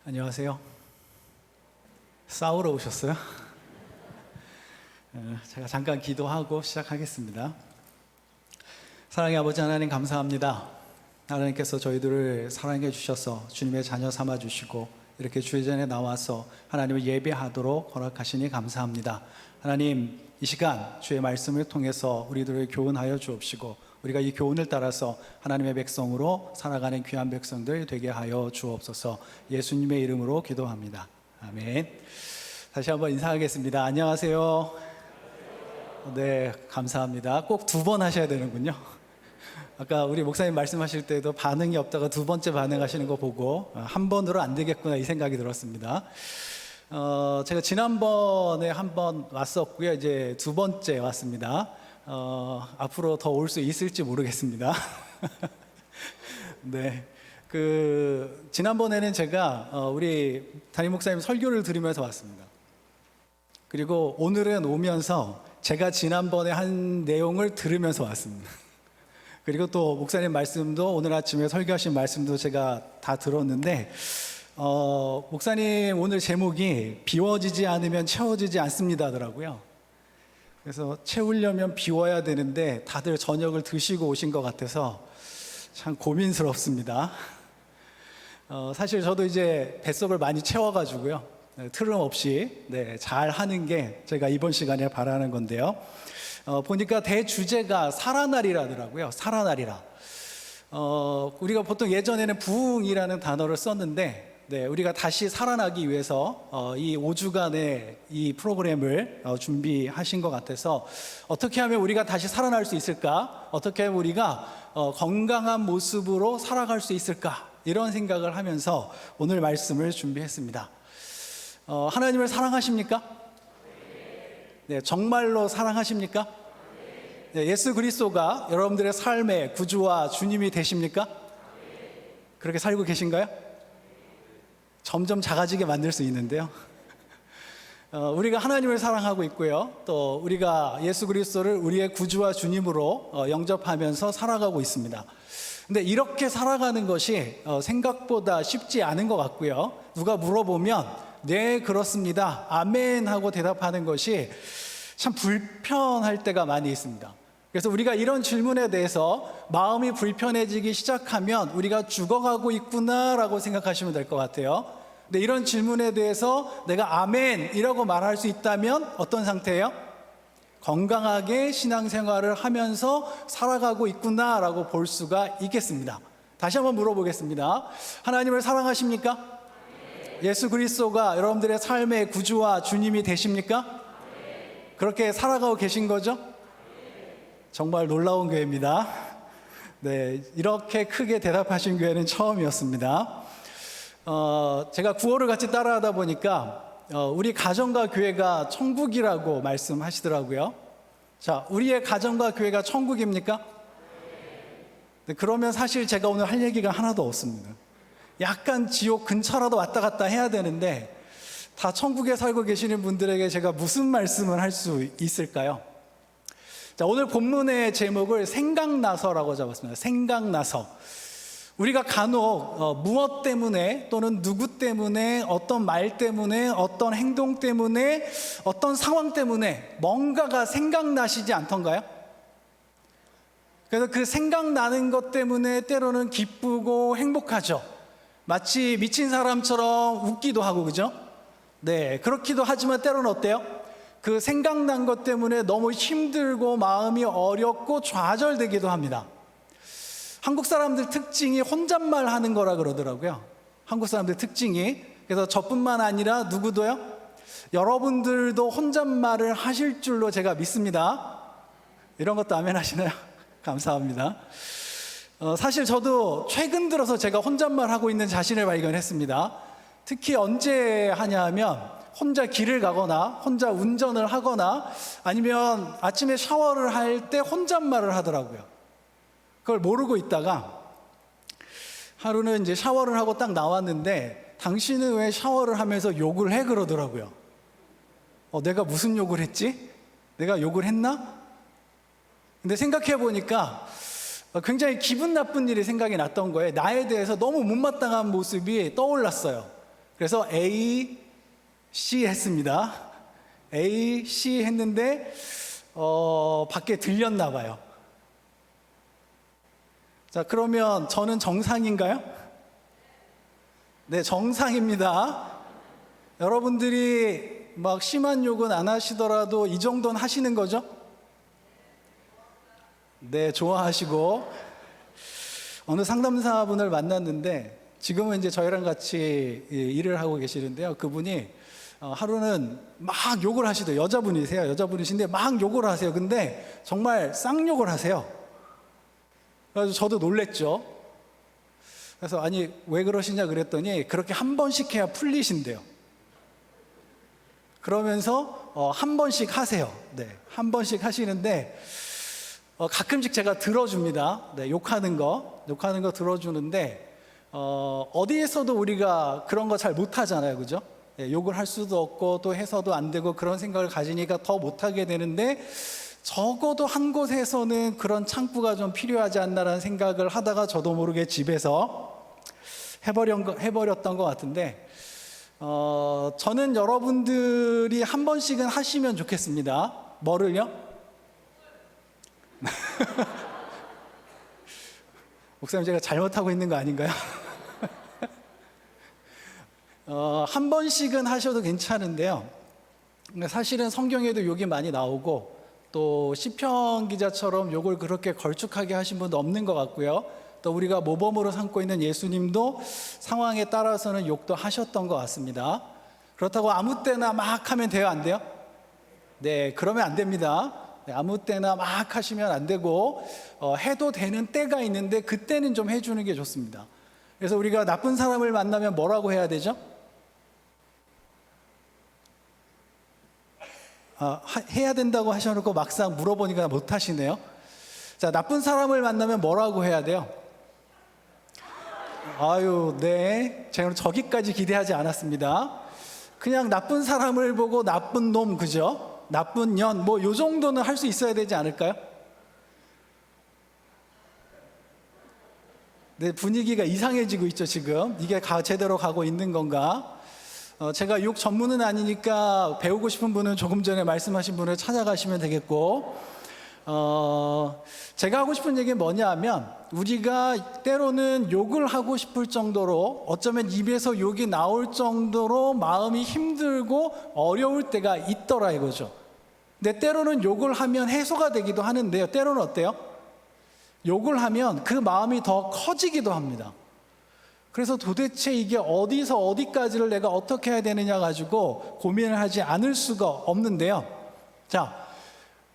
안녕하세요. 싸우러 오셨어요? 제가 잠깐 기도하고 시작하겠습니다. 사랑의 아버지 하나님, 감사합니다. 하나님께서 저희들을 사랑해 주셔서 주님의 자녀 삼아 주시고 이렇게 주의 전에 나와서 하나님을 예배하도록 허락하시니 감사합니다. 하나님, 이 시간 주의 말씀을 통해서 우리들을 교훈하여 주옵시고 우리가 이 교훈을 따라서 하나님의 백성으로 살아가는 귀한 백성들 되게 하여 주옵소서. 예수님의 이름으로 기도합니다. 아멘. 다시 한번 인사하겠습니다. 안녕하세요. 네, 감사합니다. 꼭 두 번 하셔야 되는군요. 아까 우리 목사님 말씀하실 때도 반응이 없다가 두 번째 반응하시는 거 보고 한 번으로 안 되겠구나 이 생각이 들었습니다. 제가 지난번에 한 번 왔었고요. 이제 두 번째 왔습니다. 앞으로 더 올 수 있을지 모르겠습니다. 네. 지난번에는 제가 우리 담임 목사님 설교를 들으면서 왔습니다. 그리고 오늘은 오면서 제가 지난번에 한 내용을 들으면서 왔습니다. 그리고 또 목사님 말씀도 오늘 아침에 설교하신 말씀도 제가 다 들었는데 목사님 오늘 제목이 비워지지 않으면 채워지지 않습니다 하더라고요. 그래서 채우려면 비워야 되는데 다들 저녁을 드시고 오신 것 같아서 참 고민스럽습니다. 사실 저도 이제 뱃속을 많이 채워가지고요, 트름 없이 잘 하는 게 제가 이번 시간에 바라는 건데요. 보니까 대주제가 살아나리라더라고요. 살아나리라. 우리가 보통 예전에는 부흥이라는 단어를 썼는데 우리가 다시 살아나기 위해서 이 5주간의 이 프로그램을 준비하신 것 같아서 어떻게 하면 우리가 다시 살아날 수 있을까? 어떻게 하면 우리가 건강한 모습으로 살아갈 수 있을까? 이런 생각을 하면서 오늘 말씀을 준비했습니다. 하나님을 사랑하십니까? 네, 정말로 사랑하십니까? 네, 예수 그리스도가 여러분들의 삶의 구주와 주님이 되십니까? 그렇게 살고 계신가요? 점점 작아지게 만들 수 있는데요. 우리가 하나님을 사랑하고 있고요. 또 우리가 예수 그리스도를 우리의 구주와 주님으로 영접하면서 살아가고 있습니다. 근데 이렇게 살아가는 것이 생각보다 쉽지 않은 것 같고요. 누가 물어보면 네, 그렇습니다, 아멘 하고 대답하는 것이 참 불편할 때가 많이 있습니다. 그래서 우리가 이런 질문에 대해서 마음이 불편해지기 시작하면 우리가 죽어가고 있구나라고 생각하시면 될 것 같아요. 근데 이런 질문에 대해서 내가 아멘이라고 말할 수 있다면 어떤 상태예요? 건강하게 신앙생활을 하면서 살아가고 있구나라고 볼 수가 있겠습니다. 다시 한번 물어보겠습니다. 하나님을 사랑하십니까? 예수 그리스도가 여러분들의 삶의 구주와 주님이 되십니까? 그렇게 살아가고 계신 거죠? 정말 놀라운 교회입니다. 네, 이렇게 크게 대답하신 교회는 처음이었습니다. 제가 구호를 같이 따라하다 보니까 우리 가정과 교회가 천국이라고 말씀하시더라고요. 자, 우리의 가정과 교회가 천국입니까? 네, 그러면 사실 제가 오늘 할 얘기가 하나도 없습니다. 약간 지옥 근처라도 왔다 갔다 해야 되는데 다 천국에 살고 계시는 분들에게 제가 무슨 말씀을 할 수 있을까요? 자, 오늘 본문의 제목을 생각나서라고 잡았습니다. 생각나서. 우리가 간혹 무엇 때문에 또는 누구 때문에 어떤 말 때문에 어떤 행동 때문에 어떤 상황 때문에 뭔가가 생각나시지 않던가요? 그래서 그 생각나는 것 때문에 때로는 기쁘고 행복하죠. 마치 미친 사람처럼 웃기도 하고, 그죠? 네, 그렇기도 하지만 때로는 어때요? 그 생각난 것 때문에 너무 힘들고 마음이 어렵고 좌절되기도 합니다. 한국 사람들 특징이 혼잣말 하는 거라 그러더라고요. 한국 사람들 특징이. 그래서 저뿐만 아니라 누구도요? 여러분들도 혼잣말을 하실 줄로 제가 믿습니다. 이런 것도 아멘 하시나요? 감사합니다. 사실 저도 최근 들어서 제가 혼잣말 하고 있는 자신을 발견했습니다. 특히 언제 하냐 하면 혼자 길을 가거나 혼자 운전을 하거나 아니면 아침에 샤워를 할 때 혼잣말을 하더라고요. 그걸 모르고 있다가 하루는 이제 샤워를 하고 딱 나왔는데 당신은 왜 샤워를 하면서 욕을 해? 그러더라고요. 내가 무슨 욕을 했지? 내가 욕을 했나? 근데 생각해 보니까 굉장히 기분 나쁜 일이 생각이 났던 거예요. 나에 대해서 너무 못마땅한 모습이 떠올랐어요. 그래서 A, C 했습니다. A, C 했는데 밖에 들렸나 봐요. 자, 그러면 저는 정상인가요? 네, 정상입니다. 여러분들이 막 심한 욕은 안 하시더라도 이 정도는 하시는 거죠? 네, 좋아하시고. 어느 상담사분을 만났는데 지금은 이제 저희랑 같이 일을 하고 계시는데요. 그분이 하루는 막 욕을 하시더라고요. 여자분이세요. 여자분이신데 막 욕을 하세요. 근데 정말 쌍욕을 하세요. 그래서 저도 놀랬죠. 그래서 아니 왜 그러시냐 그랬더니 그렇게 한 번씩 해야 풀리신대요. 그러면서 한 번씩 하세요. 네, 한 번씩 하시는데 가끔씩 제가 들어줍니다. 네, 욕하는 거 들어주는데 어디에서도 우리가 그런 거 잘 못하잖아요, 그죠? 네, 욕을 할 수도 없고 또 해서도 안 되고 그런 생각을 가지니까 더 못하게 되는데 적어도 한 곳에서는 그런 창구가 좀 필요하지 않나라는 생각을 하다가 저도 모르게 집에서 해버렸던 것 같은데 저는 여러분들이 한 번씩은 하시면 좋겠습니다. 뭐를요? 목사님 제가 잘못하고 있는 거 아닌가요? 한 번씩은 하셔도 괜찮은데요. 사실은 성경에도 욕이 많이 나오고 또 시편 기자처럼 욕을 그렇게 걸쭉하게 하신 분도 없는 것 같고요. 또 우리가 모범으로 삼고 있는 예수님도 상황에 따라서는 욕도 하셨던 것 같습니다. 그렇다고 아무 때나 막 하면 돼요, 안 돼요? 네, 그러면 안 됩니다. 네, 아무 때나 막 하시면 안 되고 해도 되는 때가 있는데 그때는 좀 해주는 게 좋습니다. 그래서 우리가 나쁜 사람을 만나면 뭐라고 해야 되죠? 해야 된다고 하셔놓고 막상 물어보니까 못 하시네요. 자, 나쁜 사람을 만나면 뭐라고 해야 돼요? 아유, 네. 제가 저기까지 기대하지 않았습니다. 그냥 나쁜 사람을 보고 나쁜 놈, 그죠? 나쁜 년, 뭐 요 정도는 할 수 있어야 되지 않을까요? 네, 분위기가 이상해지고 있죠, 지금. 이게 제대로 가고 있는 건가? 제가 욕 전문은 아니니까 배우고 싶은 분은 조금 전에 말씀하신 분을 찾아가시면 되겠고, 제가 하고 싶은 얘기는 뭐냐 하면 우리가 때로는 욕을 하고 싶을 정도로 어쩌면 입에서 욕이 나올 정도로 마음이 힘들고 어려울 때가 있더라 이거죠. 근데 때로는 욕을 하면 해소가 되기도 하는데요. 때로는 어때요? 욕을 하면 그 마음이 더 커지기도 합니다. 그래서 도대체 이게 어디서 어디까지를 내가 어떻게 해야 되느냐 가지고 고민을 하지 않을 수가 없는데요. 자,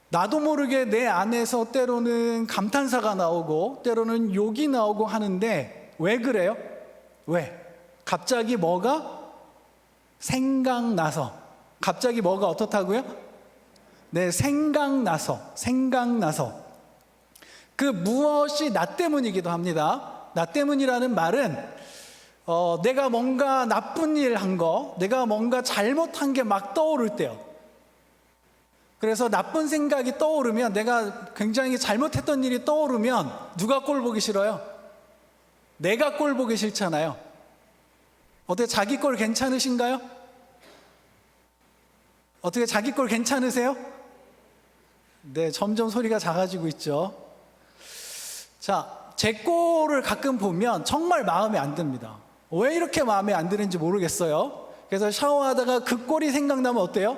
나도 모르게 내 안에서 때로는 감탄사가 나오고 때로는 욕이 나오고 하는데 왜 그래요? 왜? 갑자기 뭐가 생각나서. 갑자기 뭐가 어떻다고요? 네, 생각나서. 그 무엇이 나 때문이기도 합니다. 나 때문이라는 말은 내가 뭔가 나쁜 일 한 거, 내가 뭔가 잘못한 게 막 떠오를 때요. 그래서 나쁜 생각이 떠오르면, 내가 굉장히 잘못했던 일이 떠오르면 누가 꼴 보기 싫어요? 내가 꼴 보기 싫잖아요. 어때, 자기 꼴 괜찮으신가요? 어떻게 자기 꼴 괜찮으세요? 네, 점점 소리가 작아지고 있죠. 자, 제 꼴을 가끔 보면 정말 마음에 안 듭니다. 왜 이렇게 마음에 안 드는지 모르겠어요. 그래서 샤워하다가 그 꼴이 생각나면 어때요?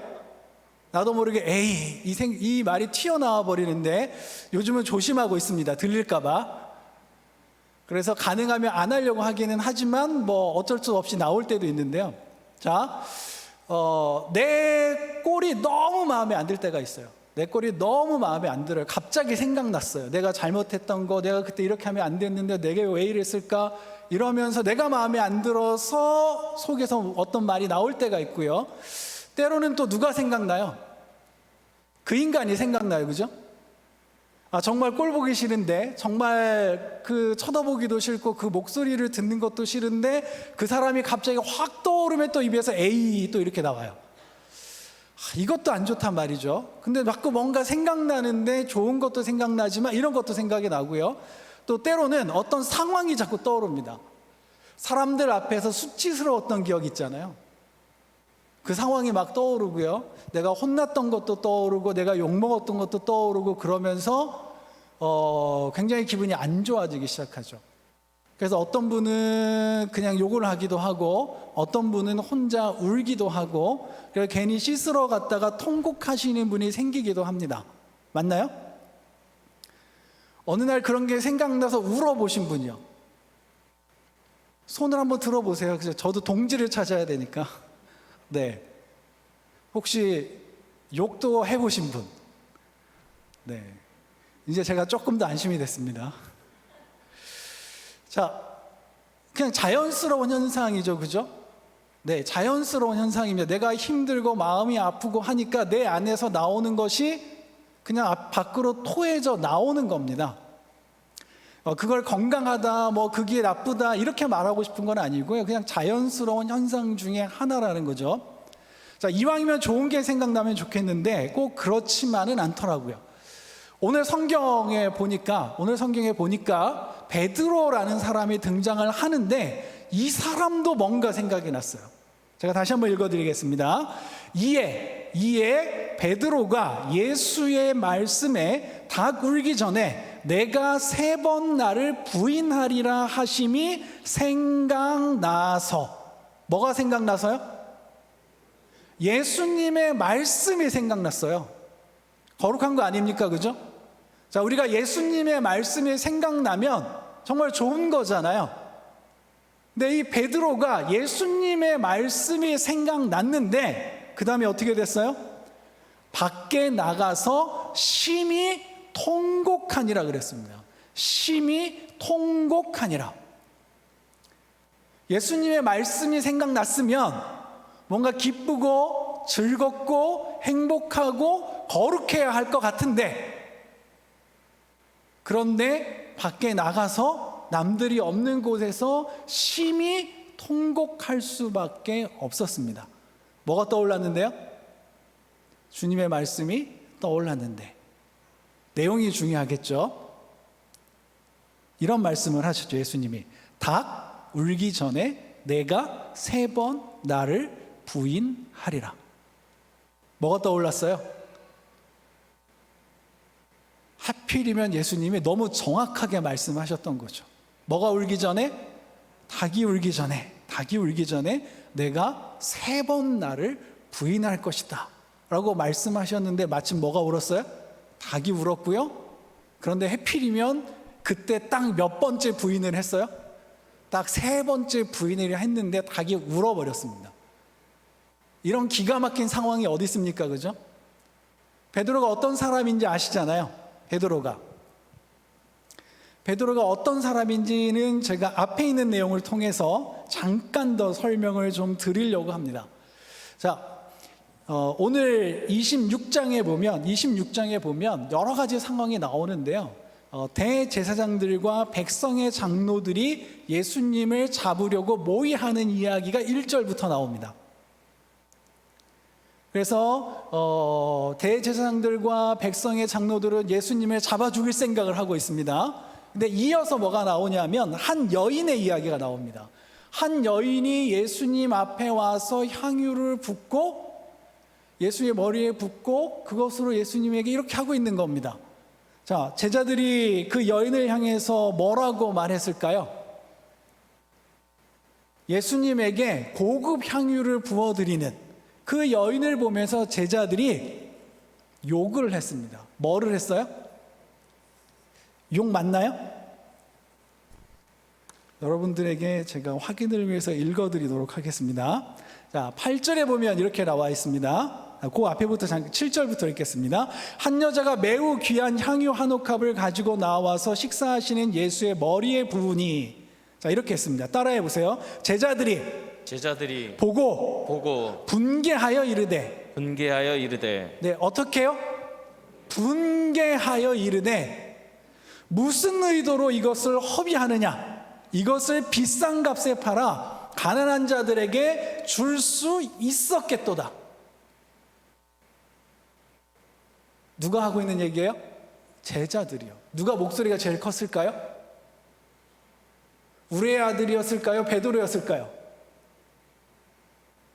나도 모르게 에이, 이 말이 튀어나와 버리는데 요즘은 조심하고 있습니다. 들릴까봐. 그래서 가능하면 안 하려고 하기는 하지만 뭐 어쩔 수 없이 나올 때도 있는데요. 자, 내 꼴이 너무 마음에 안 들 때가 있어요. 내 꼴이 너무 마음에 안 들어요. 갑자기 생각났어요. 내가 잘못했던 거, 내가 그때 이렇게 하면 안 됐는데 내게 왜 이랬을까? 이러면서 내가 마음에 안 들어서 속에서 어떤 말이 나올 때가 있고요. 때로는 또 누가 생각나요? 그 인간이 생각나요. 그죠? 정말 꼴 보기 싫은데, 정말 그 쳐다보기도 싫고 그 목소리를 듣는 것도 싫은데 그 사람이 갑자기 확 떠오르면 또 입에서 에이 또 이렇게 나와요. 이것도 안 좋단 말이죠. 근데 자꾸 뭔가 생각나는데 좋은 것도 생각나지만 이런 것도 생각이 나고요. 또 때로는 어떤 상황이 자꾸 떠오릅니다. 사람들 앞에서 수치스러웠던 기억 있잖아요. 그 상황이 막 떠오르고요. 내가 혼났던 것도 떠오르고 내가 욕먹었던 것도 떠오르고 그러면서 굉장히 기분이 안 좋아지기 시작하죠. 그래서 어떤 분은 그냥 욕을 하기도 하고 어떤 분은 혼자 울기도 하고 그래서 괜히 씻으러 갔다가 통곡하시는 분이 생기기도 합니다. 맞나요? 어느 날 그런 게 생각나서 울어보신 분이요. 손을 한번 들어보세요. 그래서 저도 동지를 찾아야 되니까. 네. 혹시 욕도 해보신 분? 네. 이제 제가 조금 더 안심이 됐습니다. 자, 그냥 자연스러운 현상이죠. 그죠? 네, 자연스러운 현상입니다. 내가 힘들고 마음이 아프고 하니까 내 안에서 나오는 것이 그냥 밖으로 토해져 나오는 겁니다. 그걸 건강하다, 그게 나쁘다 이렇게 말하고 싶은 건 아니고요. 그냥 자연스러운 현상 중에 하나라는 거죠. 자, 이왕이면 좋은 게 생각나면 좋겠는데 꼭 그렇지만은 않더라고요. 오늘 성경에 보니까 베드로라는 사람이 등장을 하는데 이 사람도 뭔가 생각이 났어요. 제가 다시 한번 읽어드리겠습니다. 이에 베드로가 예수의 말씀에 닭 울기 전에 내가 3번 나를 부인하리라 하심이 생각나서, 뭐가 생각나서요? 예수님의 말씀이 생각났어요. 거룩한 거 아닙니까? 그죠? 자, 우리가 예수님의 말씀이 생각나면 정말 좋은 거잖아요. 근데 이 베드로가 예수님의 말씀이 생각났는데 그 다음에 어떻게 됐어요? 밖에 나가서 심히 통곡하니라 그랬습니다. 심히 통곡하니라. 예수님의 말씀이 생각났으면 뭔가 기쁘고 즐겁고 행복하고 거룩해야 할 것 같은데, 그런데 밖에 나가서 남들이 없는 곳에서 심히 통곡할 수밖에 없었습니다. 뭐가 떠올랐는데요? 주님의 말씀이 떠올랐는데, 내용이 중요하겠죠? 이런 말씀을 하셨죠. 예수님이 닭 울기 전에 내가 3번 나를 부인하리라. 뭐가 떠올랐어요? 하필이면 예수님이 너무 정확하게 말씀하셨던 거죠. 뭐가 울기 전에? 닭이 울기 전에 내가 3번 나를 부인할 것이다 라고 말씀하셨는데 마침 뭐가 울었어요? 닭이 울었고요. 그런데 하필이면 그때 딱 몇 번째 부인을 했어요? 딱 3번째 부인을 했는데 닭이 울어버렸습니다. 이런 기가 막힌 상황이 어디 있습니까? 그죠? 베드로가 어떤 사람인지 아시잖아요. 베드로가 어떤 사람인지는 제가 앞에 있는 내용을 통해서 잠깐 더 설명을 좀 드리려고 합니다. 자, 오늘 26장에 보면 여러 가지 상황이 나오는데요. 대제사장들과 백성의 장로들이 예수님을 잡으려고 모의하는 이야기가 1절부터 나옵니다. 그래서 대제사장들과 백성의 장로들은 예수님을 잡아 죽일 생각을 하고 있습니다. 근데 이어서 뭐가 나오냐면 한 여인의 이야기가 나옵니다. 한 여인이 예수님 앞에 와서 향유를 붓고 예수의 머리에 붓고 그것으로 예수님에게 이렇게 하고 있는 겁니다. 자, 제자들이 그 여인을 향해서 뭐라고 말했을까요? 예수님에게 고급 향유를 부어드리는 그 여인을 보면서 제자들이 욕을 했습니다. 뭐를 했어요? 욕 맞나요? 여러분들에게 제가 확인을 위해서 읽어드리도록 하겠습니다. 자, 8절에 보면 이렇게 나와 있습니다. 그 앞에부터 7절부터 읽겠습니다. 한 여자가 매우 귀한 향유 한 옥합을 가지고 나와서 식사하시는 예수의 머리에 부으니, 자, 이렇게 했습니다. 따라해 보세요. 제자들이 보고 분개하여 이르되. 네, 어떻게 해요? 분개하여 이르되 무슨 의도로 이것을 허비하느냐? 이것을 비싼 값에 팔아 가난한 자들에게 줄 수 있었겠도다. 누가 하고 있는 얘기예요? 제자들이요. 누가 목소리가 제일 컸을까요? 우리의 아들이었을까요? 베드로였을까요?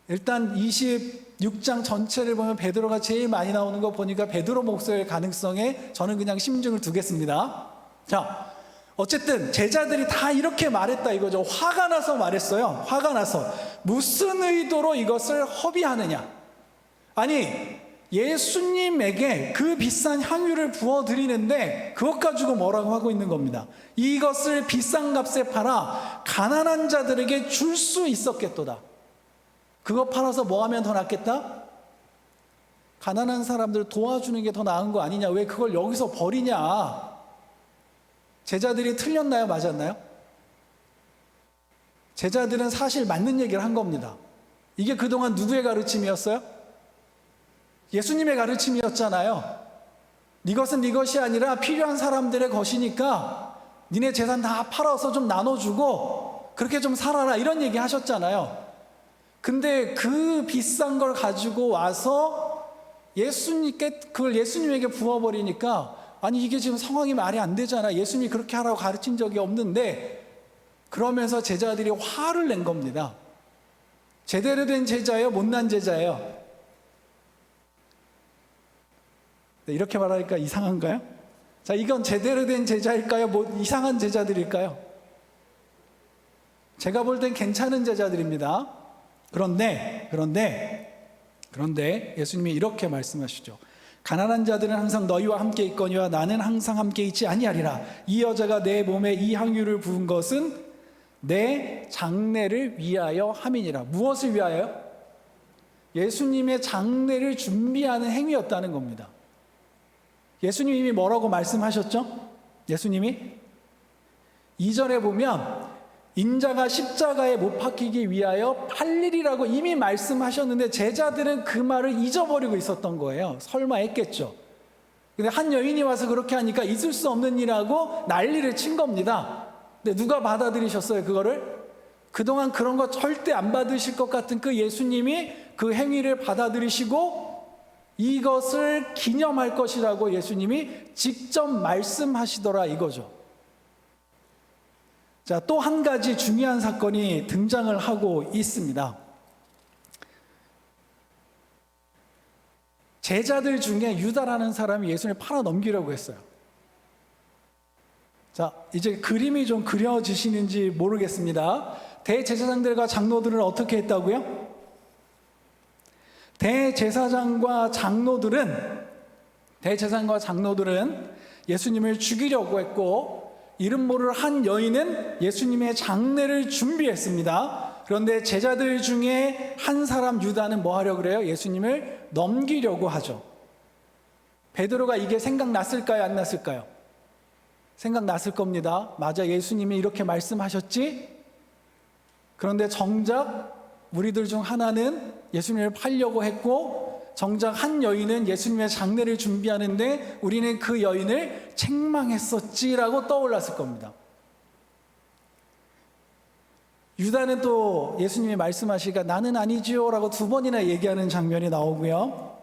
일단 26장 전체를 보면 베드로가 제일 많이 나오는 거 보니까 베드로 목소리의 가능성에 저는 그냥 심증을 두겠습니다. 자, 어쨌든 제자들이 다 이렇게 말했다 이거죠. 화가 나서 말했어요. 화가 나서. 무슨 의도로 이것을 허비하느냐? 아니, 예수님에게 그 비싼 향유를 부어드리는데 그것 가지고 뭐라고 하고 있는 겁니다. 이것을 비싼 값에 팔아 가난한 자들에게 줄 수 있었겠도다. 그거 팔아서 뭐 하면 더 낫겠다? 가난한 사람들 도와주는 게 더 나은 거 아니냐? 왜 그걸 여기서 버리냐? 제자들이 틀렸나요? 맞았나요? 제자들은 사실 맞는 얘기를 한 겁니다. 이게 그동안 누구의 가르침이었어요? 예수님의 가르침이었잖아요. 이것은 네 것이 아니라 필요한 사람들의 것이니까 니네 재산 다 팔아서 좀 나눠주고 그렇게 좀 살아라 이런 얘기 하셨잖아요. 근데 그 비싼 걸 가지고 와서 그걸 예수님에게 부어버리니까 아니 이게 지금 상황이 말이 안 되잖아. 예수님이 그렇게 하라고 가르친 적이 없는데 그러면서 제자들이 화를 낸 겁니다. 제대로 된 제자예요? 못난 제자예요? 네, 이렇게 말하니까 이상한가요? 자, 이건 제대로 된 제자일까요? 이상한 제자들일까요? 제가 볼 땐 괜찮은 제자들입니다. 그런데 예수님이 이렇게 말씀하시죠. 가난한 자들은 항상 너희와 함께 있거니와 나는 항상 함께 있지 아니하리라. 이 여자가 내 몸에 이 향유를 부은 것은 내 장례를 위하여 함이니라. 무엇을 위하여요? 예수님의 장례를 준비하는 행위였다는 겁니다. 예수님이 뭐라고 말씀하셨죠? 예수님이 2절에 보면 인자가 십자가에 못 박히기 위하여 팔리리라고 이미 말씀하셨는데 제자들은 그 말을 잊어버리고 있었던 거예요. 설마 했겠죠. 근데 한 여인이 와서 그렇게 하니까 있을 수 없는 일하고 난리를 친 겁니다. 근데 누가 받아들이셨어요, 그거를? 그동안 그런 거 절대 안 받으실 것 같은 그 예수님이 그 행위를 받아들이시고 이것을 기념할 것이라고 예수님이 직접 말씀하시더라 이거죠. 자, 또 한 가지 중요한 사건이 등장을 하고 있습니다. 제자들 중에 유다라는 사람이 예수님을 팔아 넘기려고 했어요. 자, 이제 그림이 좀 그려지시는지 모르겠습니다. 대제사장들과 장로들은 어떻게 했다고요? 대제사장과 장로들은 예수님을 죽이려고 했고 이름 모를 한 여인은 예수님의 장례를 준비했습니다. 그런데 제자들 중에 한 사람 유다는 뭐 하려고 그래요? 예수님을 넘기려고 하죠. 베드로가 이게 생각났을까요? 안 났을까요? 생각났을 겁니다. 맞아, 예수님이 이렇게 말씀하셨지? 그런데 정작 우리들 중 하나는 예수님을 팔려고 했고 정작 한 여인은 예수님의 장례를 준비하는데 우리는 그 여인을 책망했었지라고 떠올랐을 겁니다. 유다는 또 예수님이 말씀하시니까 나는 아니지요 라고 2번이나 얘기하는 장면이 나오고요.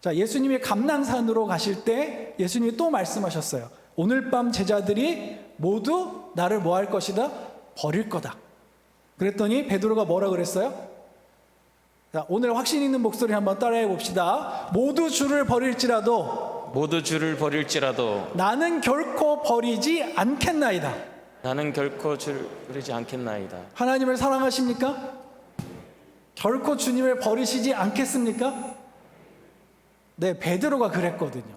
자, 예수님이 감람산으로 가실 때 예수님이 또 말씀하셨어요. 오늘 밤 제자들이 모두 나를 뭐 할 것이다? 버릴 거다. 그랬더니 베드로가 뭐라 그랬어요? 자, 오늘 확신 있는 목소리 한번 따라해 봅시다. 모두 주를 버릴지라도 나는 결코 버리지 않겠나이다. 하나님을 사랑하십니까? 결코 주님을 버리시지 않겠습니까? 네, 베드로가 그랬거든요.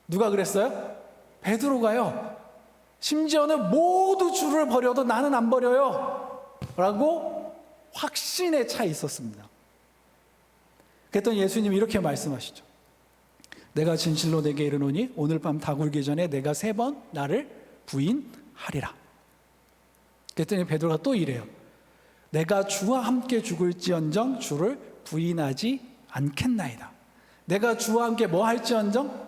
누가 그랬어요? 베드로가요. 심지어는 모두 주를 버려도 나는 안 버려요 라고 확신에 차 있었습니다. 그랬더니 예수님이 이렇게 말씀하시죠. 내가 진실로 내게 이르노니 오늘 밤 다굴기 전에 내가 3번 나를 부인하리라. 그랬더니 베드로가 또 이래요. 내가 주와 함께 죽을지언정 주를 부인하지 않겠나이다. 내가 주와 함께 뭐 할지언정?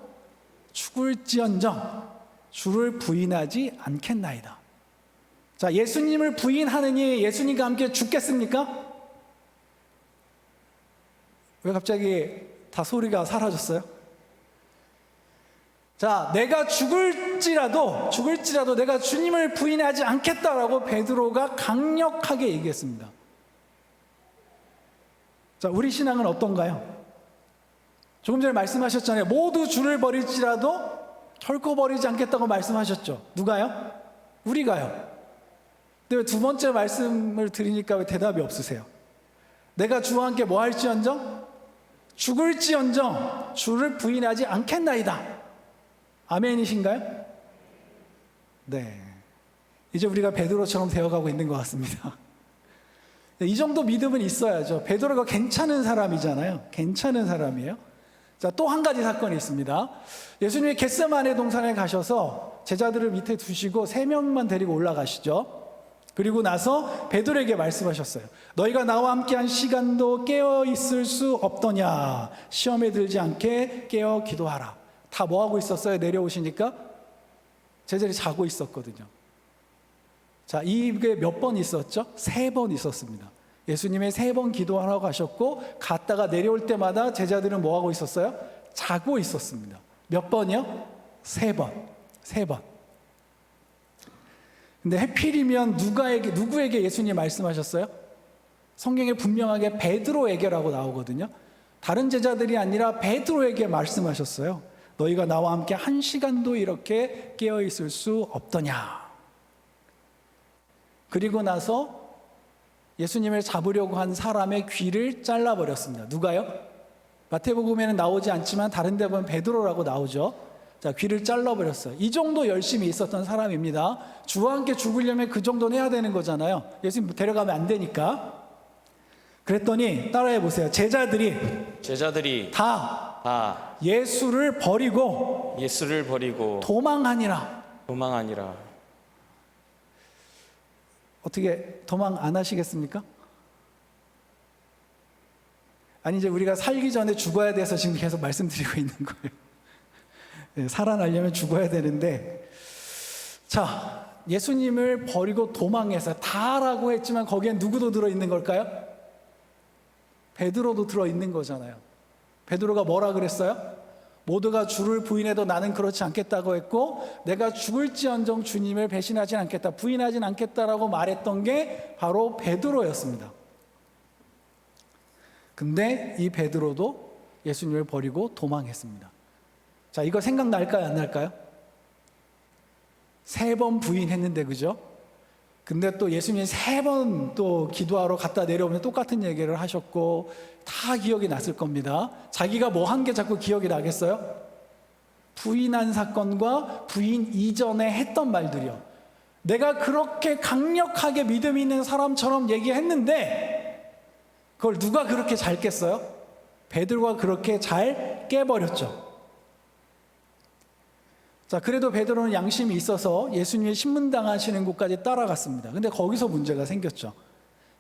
죽을지언정 주를 부인하지 않겠나이다. 자, 예수님을 부인하느니 예수님과 함께 죽겠습니까? 왜 갑자기 다 소리가 사라졌어요? 자, 내가 죽을지라도 내가 주님을 부인하지 않겠다라고 베드로가 강력하게 얘기했습니다. 자, 우리 신앙은 어떤가요? 조금 전에 말씀하셨잖아요. 모두 주를 버릴지라도 결코 버리지 않겠다고 말씀하셨죠. 누가요? 우리가요. 근데 왜 두 번째 말씀을 드리니까 왜 대답이 없으세요? 내가 주와 함께 뭐 할지언정? 죽을지언정 주를 부인하지 않겠나이다. 아멘이신가요? 네. 이제 우리가 베드로처럼 되어가고 있는 것 같습니다. 이 정도 믿음은 있어야죠. 베드로가 괜찮은 사람이잖아요. 괜찮은 사람이에요. 자, 또 한 가지 사건이 있습니다. 예수님이 겟세마네 동산에 가셔서 제자들을 밑에 두시고 3명만 데리고 올라가시죠. 그리고 나서 베드로에게 말씀하셨어요. 너희가 나와 함께한 시간도 깨어 있을 수 없더냐. 시험에 들지 않게 깨어 기도하라. 다 뭐 하고 있었어요? 내려오시니까 제자들이 자고 있었거든요. 자, 이게 몇 번 있었죠? 3번 있었습니다. 예수님의 3번 기도하라고 하셨고 갔다가 내려올 때마다 제자들은 뭐 하고 있었어요? 자고 있었습니다. 몇 번이요? 3번. 근데 하필이면 누구에게 예수님이 말씀하셨어요? 성경에 분명하게 베드로에게라고 나오거든요. 다른 제자들이 아니라 베드로에게 말씀하셨어요. 너희가 나와 함께 1시간도 이렇게 깨어 있을 수 없더냐. 그리고 나서 예수님을 잡으려고 한 사람의 귀를 잘라버렸습니다. 누가요? 마태복음에는 나오지 않지만 다른 데 보면 베드로라고 나오죠. 자, 귀를 잘라버렸어요. 이 정도 열심히 있었던 사람입니다. 주와 함께 죽으려면 그 정도는 해야 되는 거잖아요. 예수님 데려가면 안 되니까. 그랬더니 따라해 보세요. 제자들이 다 예수를 버리고 도망하니라. 어떻게 도망 안 하시겠습니까? 아니, 이제 우리가 살기 전에 죽어야 돼서 지금 계속 말씀드리고 있는 거예요. 살아나려면 죽어야 되는데, 자, 예수님을 버리고 도망해서 다라고 했지만 거기엔 누구도 들어있는 걸까요? 베드로도 들어있는 거잖아요. 베드로가 뭐라 그랬어요? 모두가 주를 부인해도 나는 그렇지 않겠다고 했고, 내가 죽을지언정 주님을 배신하진 않겠다, 부인하진 않겠다라고 말했던 게 바로 베드로였습니다. 근데 이 베드로도 예수님을 버리고 도망했습니다. 자, 이거 생각날까요? 안 날까요? 3번 부인했는데, 그죠? 근데 또 예수님이 3번 또 기도하러 갔다 내려오면 똑같은 얘기를 하셨고, 다 기억이 났을 겁니다. 자기가 뭐 한 게 자꾸 기억이 나겠어요? 부인한 사건과 부인 이전에 했던 말들이요. 내가 그렇게 강력하게 믿음 있는 사람처럼 얘기했는데 그걸 누가 그렇게 잘 깼어요? 베드로가 그렇게 잘 깨버렸죠. 자, 그래도 베드로는 양심이 있어서 예수님이 신문당하시는 곳까지 따라갔습니다. 근데 거기서 문제가 생겼죠.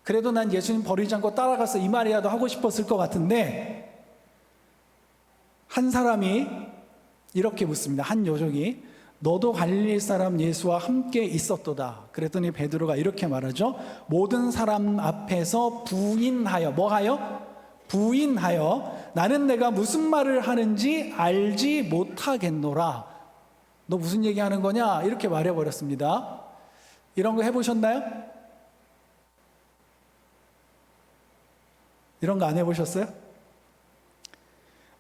그래도 난 예수님 버리지 않고 따라가서 이 말이라도 하고 싶었을 것 같은데, 한 사람이 이렇게 묻습니다. 한 여종이 너도 갈릴리 사람 예수와 함께 있었도다. 그랬더니 베드로가 이렇게 말하죠. 모든 사람 앞에서 부인하여, 뭐하여? 부인하여 나는 내가 무슨 말을 하는지 알지 못하겠노라. 너 무슨 얘기하는 거냐? 이렇게 말해버렸습니다. 이런 거 해보셨나요? 이런 거 안 해보셨어요?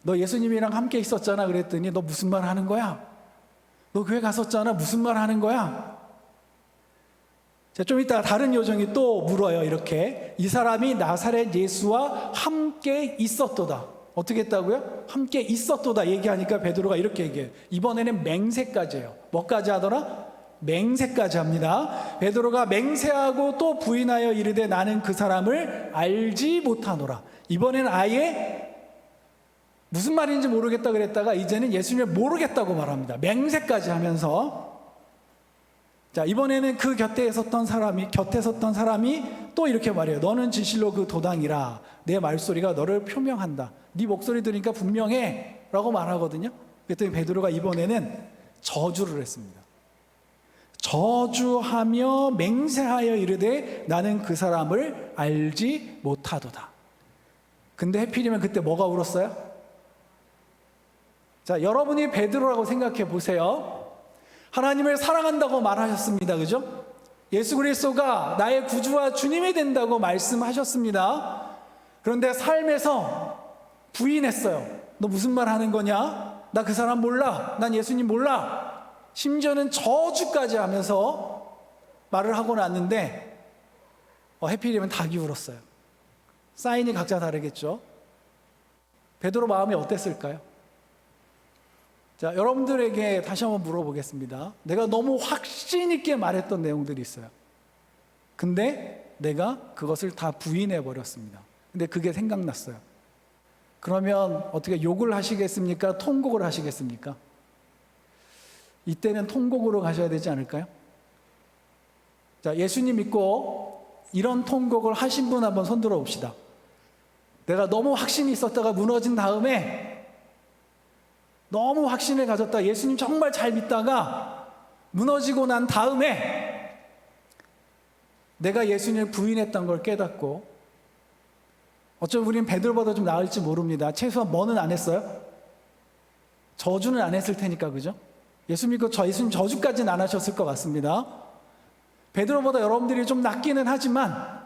너 예수님이랑 함께 있었잖아. 그랬더니 너 무슨 말 하는 거야? 너 교회 갔었잖아. 무슨 말 하는 거야? 자, 좀 이따 다른 요정이 또 물어요. 이렇게. 이 사람이 나사렛 예수와 함께 있었도다. 어떻게 했다고요? 함께 있었도다 얘기하니까 베드로가 이렇게 얘기해요. 이번에는 맹세까지 해요. 뭐까지 하더라? 맹세까지 합니다. 베드로가 맹세하고 또 부인하여 이르되 나는 그 사람을 알지 못하노라. 이번에는 아예 무슨 말인지 모르겠다 그랬다가 이제는 예수님을 모르겠다고 말합니다. 맹세까지 하면서. 자, 이번에는 그 곁에 섰던 사람이 또 이렇게 말해요. 너는 진실로 그 도당이라. 내 말소리가 너를 표명한다. 네 목소리 들으니까 분명해 라고 말하거든요. 그랬더니 베드로가 이번에는 저주를 했습니다. 저주하며 맹세하여 이르되 나는 그 사람을 알지 못하도다. 근데 해필이면 그때 뭐가 울었어요? 자, 여러분이 베드로라고 생각해 보세요. 하나님을 사랑한다고 말하셨습니다. 그죠? 예수 그리스도가 나의 구주와 주님이 된다고 말씀하셨습니다. 그런데 삶에서 부인했어요. 너 무슨 말 하는 거냐? 나 그 사람 몰라. 난 예수님 몰라. 심지어는 저주까지 하면서 말을 하고 났는데 해필이면 닭이 울었어요. 사인이 각자 다르겠죠. 베드로 마음이 어땠을까요? 자, 여러분들에게 다시 한번 물어보겠습니다. 내가 너무 확신 있게 말했던 내용들이 있어요. 근데 내가 그것을 다 부인해 버렸습니다. 근데 그게 생각났어요. 그러면 어떻게 욕을 하시겠습니까? 통곡을 하시겠습니까? 이때는 통곡으로 가셔야 되지 않을까요? 자, 예수님 믿고 이런 통곡을 하신 분 한번 손들어 봅시다. 내가 너무 확신이 있었다가 무너진 다음에 너무 확신을 가졌다. 예수님 정말 잘 믿다가 무너지고 난 다음에 내가 예수님을 부인했던 걸 깨닫고, 어쩌면 우리는 베드로보다 좀 나을지 모릅니다. 최소한 뭐는 안 했어요? 저주는 안 했을 테니까, 그죠? 예수 믿고 예수님 저주까지는 안 하셨을 것 같습니다. 베드로보다 여러분들이 좀 낫기는 하지만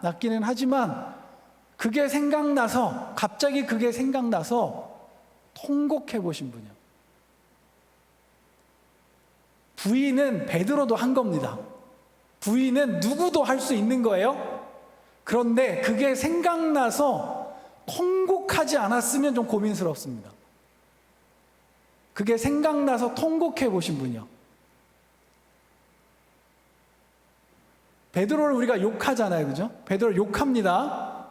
그게 생각나서, 갑자기 그게 생각나서 통곡해 보신 분이요. 부인은 베드로도 한 겁니다. 부인은 누구도 할 수 있는 거예요. 그런데 그게 생각나서 통곡하지 않았으면 좀 고민스럽습니다. 그게 생각나서 통곡해 보신 분이요. 베드로를 우리가 욕하잖아요, 그죠? 베드로를 욕합니다.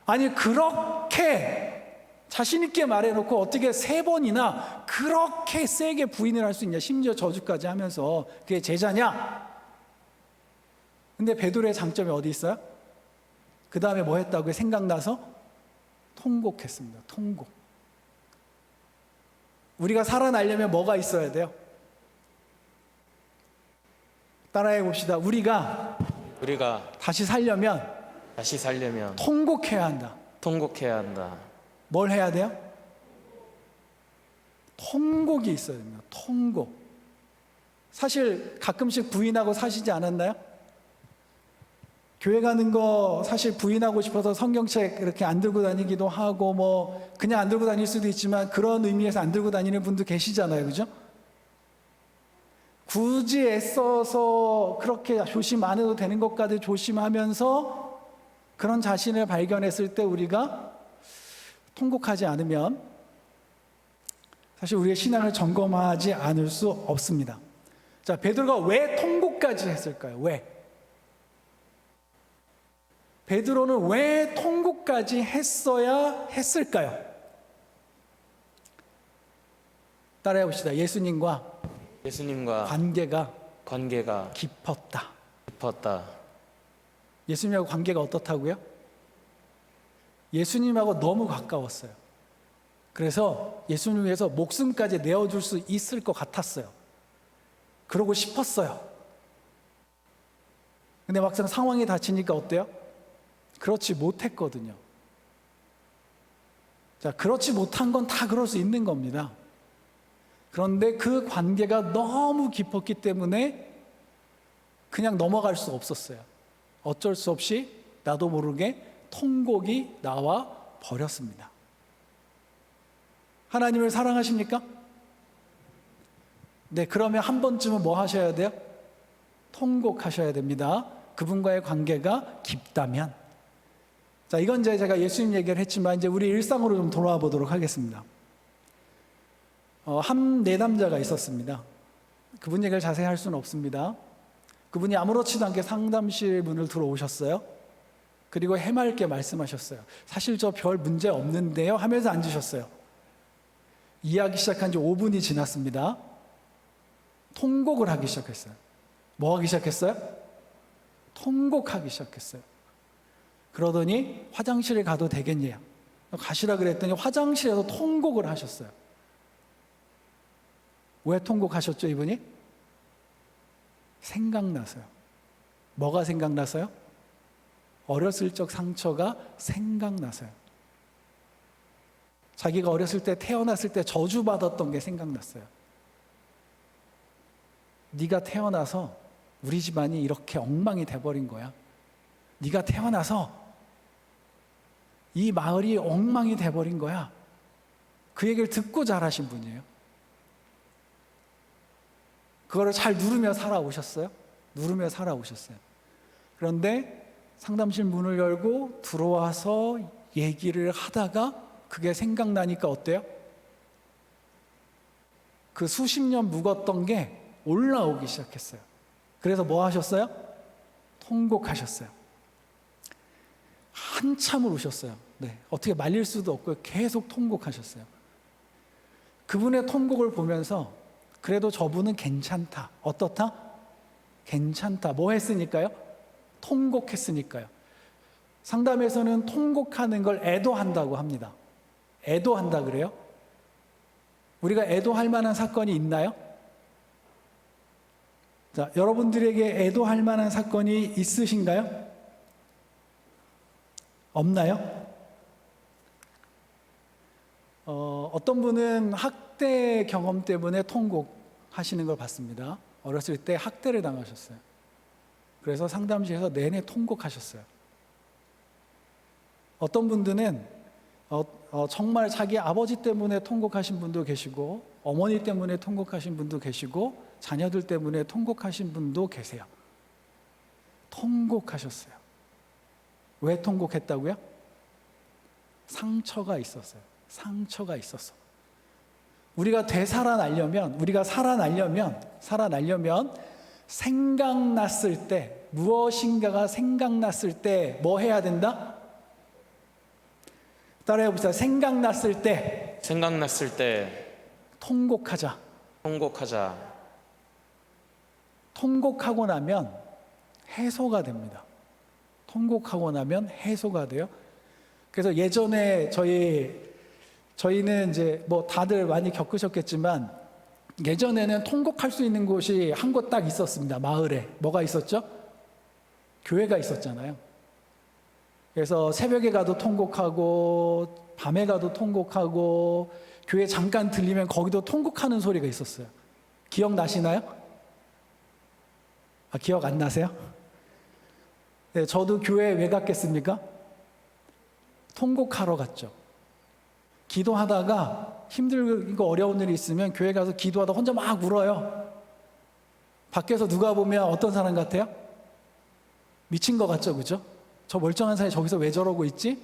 아니, 그렇게 자신 있게 말해놓고 어떻게 3번이나 그렇게 세게 부인을 할 수 있냐? 심지어 저주까지 하면서 그게 제자냐? 근데 베드로의 장점이 어디 있어요? 그 다음에 뭐 했다고 생각나서 통곡했습니다. 통곡. 우리가 살아나려면 뭐가 있어야 돼요? 따라해 봅시다. 우리가 다시 살려면 통곡해야 한다. 뭘 해야 돼요? 통곡이 있어야 됩니다. 통곡. 사실 가끔씩 부인하고 사시지 않았나요? 교회 가는 거 사실 부인하고 싶어서 성경책 이렇게 안 들고 다니기도 하고, 뭐 그냥 안 들고 다닐 수도 있지만 그런 의미에서 안 들고 다니는 분도 계시잖아요, 그죠? 굳이 애써서 그렇게 조심 안 해도 되는 것까지 조심하면서 그런 자신을 발견했을 때 우리가 통곡하지 않으면 사실 우리의 신앙을 점검하지 않을 수 없습니다. 자, 베드로가 왜 통곡까지 했을까요? 왜? 베드로는 왜 통곡까지 했어야 했을까요? 따라해 봅시다. 예수님과 관계가 깊었다. 예수님하고 관계가 어떻다고요? 예수님하고 너무 가까웠어요. 그래서 예수님 위해서 목숨까지 내어줄 수 있을 것 같았어요. 그러고 싶었어요. 근데 막상 상황이 닥치니까 어때요? 그렇지 못했거든요. 자, 그렇지 못한 건 다 그럴 수 있는 겁니다. 그런데 그 관계가 너무 깊었기 때문에 그냥 넘어갈 수 없었어요. 어쩔 수 없이 나도 모르게 통곡이 나와 버렸습니다. 하나님을 사랑하십니까? 네, 그러면 한 번쯤은 뭐 하셔야 돼요? 통곡하셔야 됩니다. 그분과의 관계가 깊다면. 자, 이건 이제 제가 예수님 얘기를 했지만 이제 우리 일상으로 좀 돌아와 보도록 하겠습니다. 한 내담자가 있었습니다. 그분 얘기를 자세히 할 수는 없습니다. 그분이 아무렇지도 않게 상담실 문을 들어오셨어요. 그리고 해맑게 말씀하셨어요. 사실 저 별 문제 없는데요 하면서 앉으셨어요. 이야기 시작한 지 5분이 지났습니다. 통곡을 하기 시작했어요. 뭐 하기 시작했어요? 통곡하기 시작했어요. 그러더니 화장실에 가도 되겠냐? 가시라 그랬더니 화장실에서 통곡을 하셨어요. 왜 통곡하셨죠, 이분이? 생각나서요. 뭐가 생각나서요? 어렸을 적 상처가 생각나서요. 자기가 어렸을 때 태어났을 때 저주받았던 게 생각났어요. 네가 태어나서 우리 집안이 이렇게 엉망이 돼버린 거야. 네가 태어나서 이 마을이 엉망이 돼버린 거야. 그 얘기를 듣고 자라신 분이에요. 그거를 잘 누르며 살아오셨어요. 누르며 살아오셨어요. 그런데 상담실 문을 열고 들어와서 얘기를 하다가 그게 생각나니까 어때요? 그 수십 년 묵었던 게 올라오기 시작했어요. 그래서 뭐 하셨어요? 통곡하셨어요. 한참을 우셨어요. 네, 어떻게 말릴 수도 없고요. 계속 통곡하셨어요. 그분의 통곡을 보면서 그래도 저분은 괜찮다. 어떻다? 괜찮다. 뭐 했으니까요? 통곡했으니까요. 상담에서는 통곡하는 걸 애도한다고 합니다. 애도한다 그래요? 우리가 애도할 만한 사건이 있나요? 자, 여러분들에게 애도할 만한 사건이 있으신가요? 없나요? 어떤 분은 학대 경험 때문에 통곡하시는 걸 봤습니다. 어렸을 때 학대를 당하셨어요. 그래서 상담실에서 내내 통곡하셨어요. 어떤 분들은 정말 자기 아버지 때문에 통곡하신 분도 계시고, 어머니 때문에 통곡하신 분도 계시고, 자녀들 때문에 통곡하신 분도 계세요. 통곡하셨어요. 왜 통곡했다고요? 상처가 있었어요. 상처가 있었어. 우리가 살아나려면 생각났을 때, 무엇인가가 생각났을 때 뭐 해야 된다? 따라해 봅시다. 생각났을 때 통곡하자. 통곡하고 나면 해소가 됩니다. 통곡하고 나면 해소가 돼요. 그래서 예전에 저희는 이제 뭐 다들 많이 겪으셨겠지만, 예전에는 통곡할 수 있는 곳이 한 곳 딱 있었습니다. 마을에. 뭐가 있었죠? 교회가 있었잖아요. 그래서 새벽에 가도 통곡하고, 밤에 가도 통곡하고, 교회 잠깐 들리면 거기도 통곡하는 소리가 있었어요. 기억나시나요? 기억 안 나세요? 네, 저도 교회에 왜 갔겠습니까? 통곡하러 갔죠. 기도하다가 힘들고 어려운 일이 있으면 교회 가서 기도하다 혼자 막 울어요. 밖에서 누가 보면 어떤 사람 같아요? 미친 것 같죠, 그죠? 저 멀쩡한 사람이 저기서 왜 저러고 있지?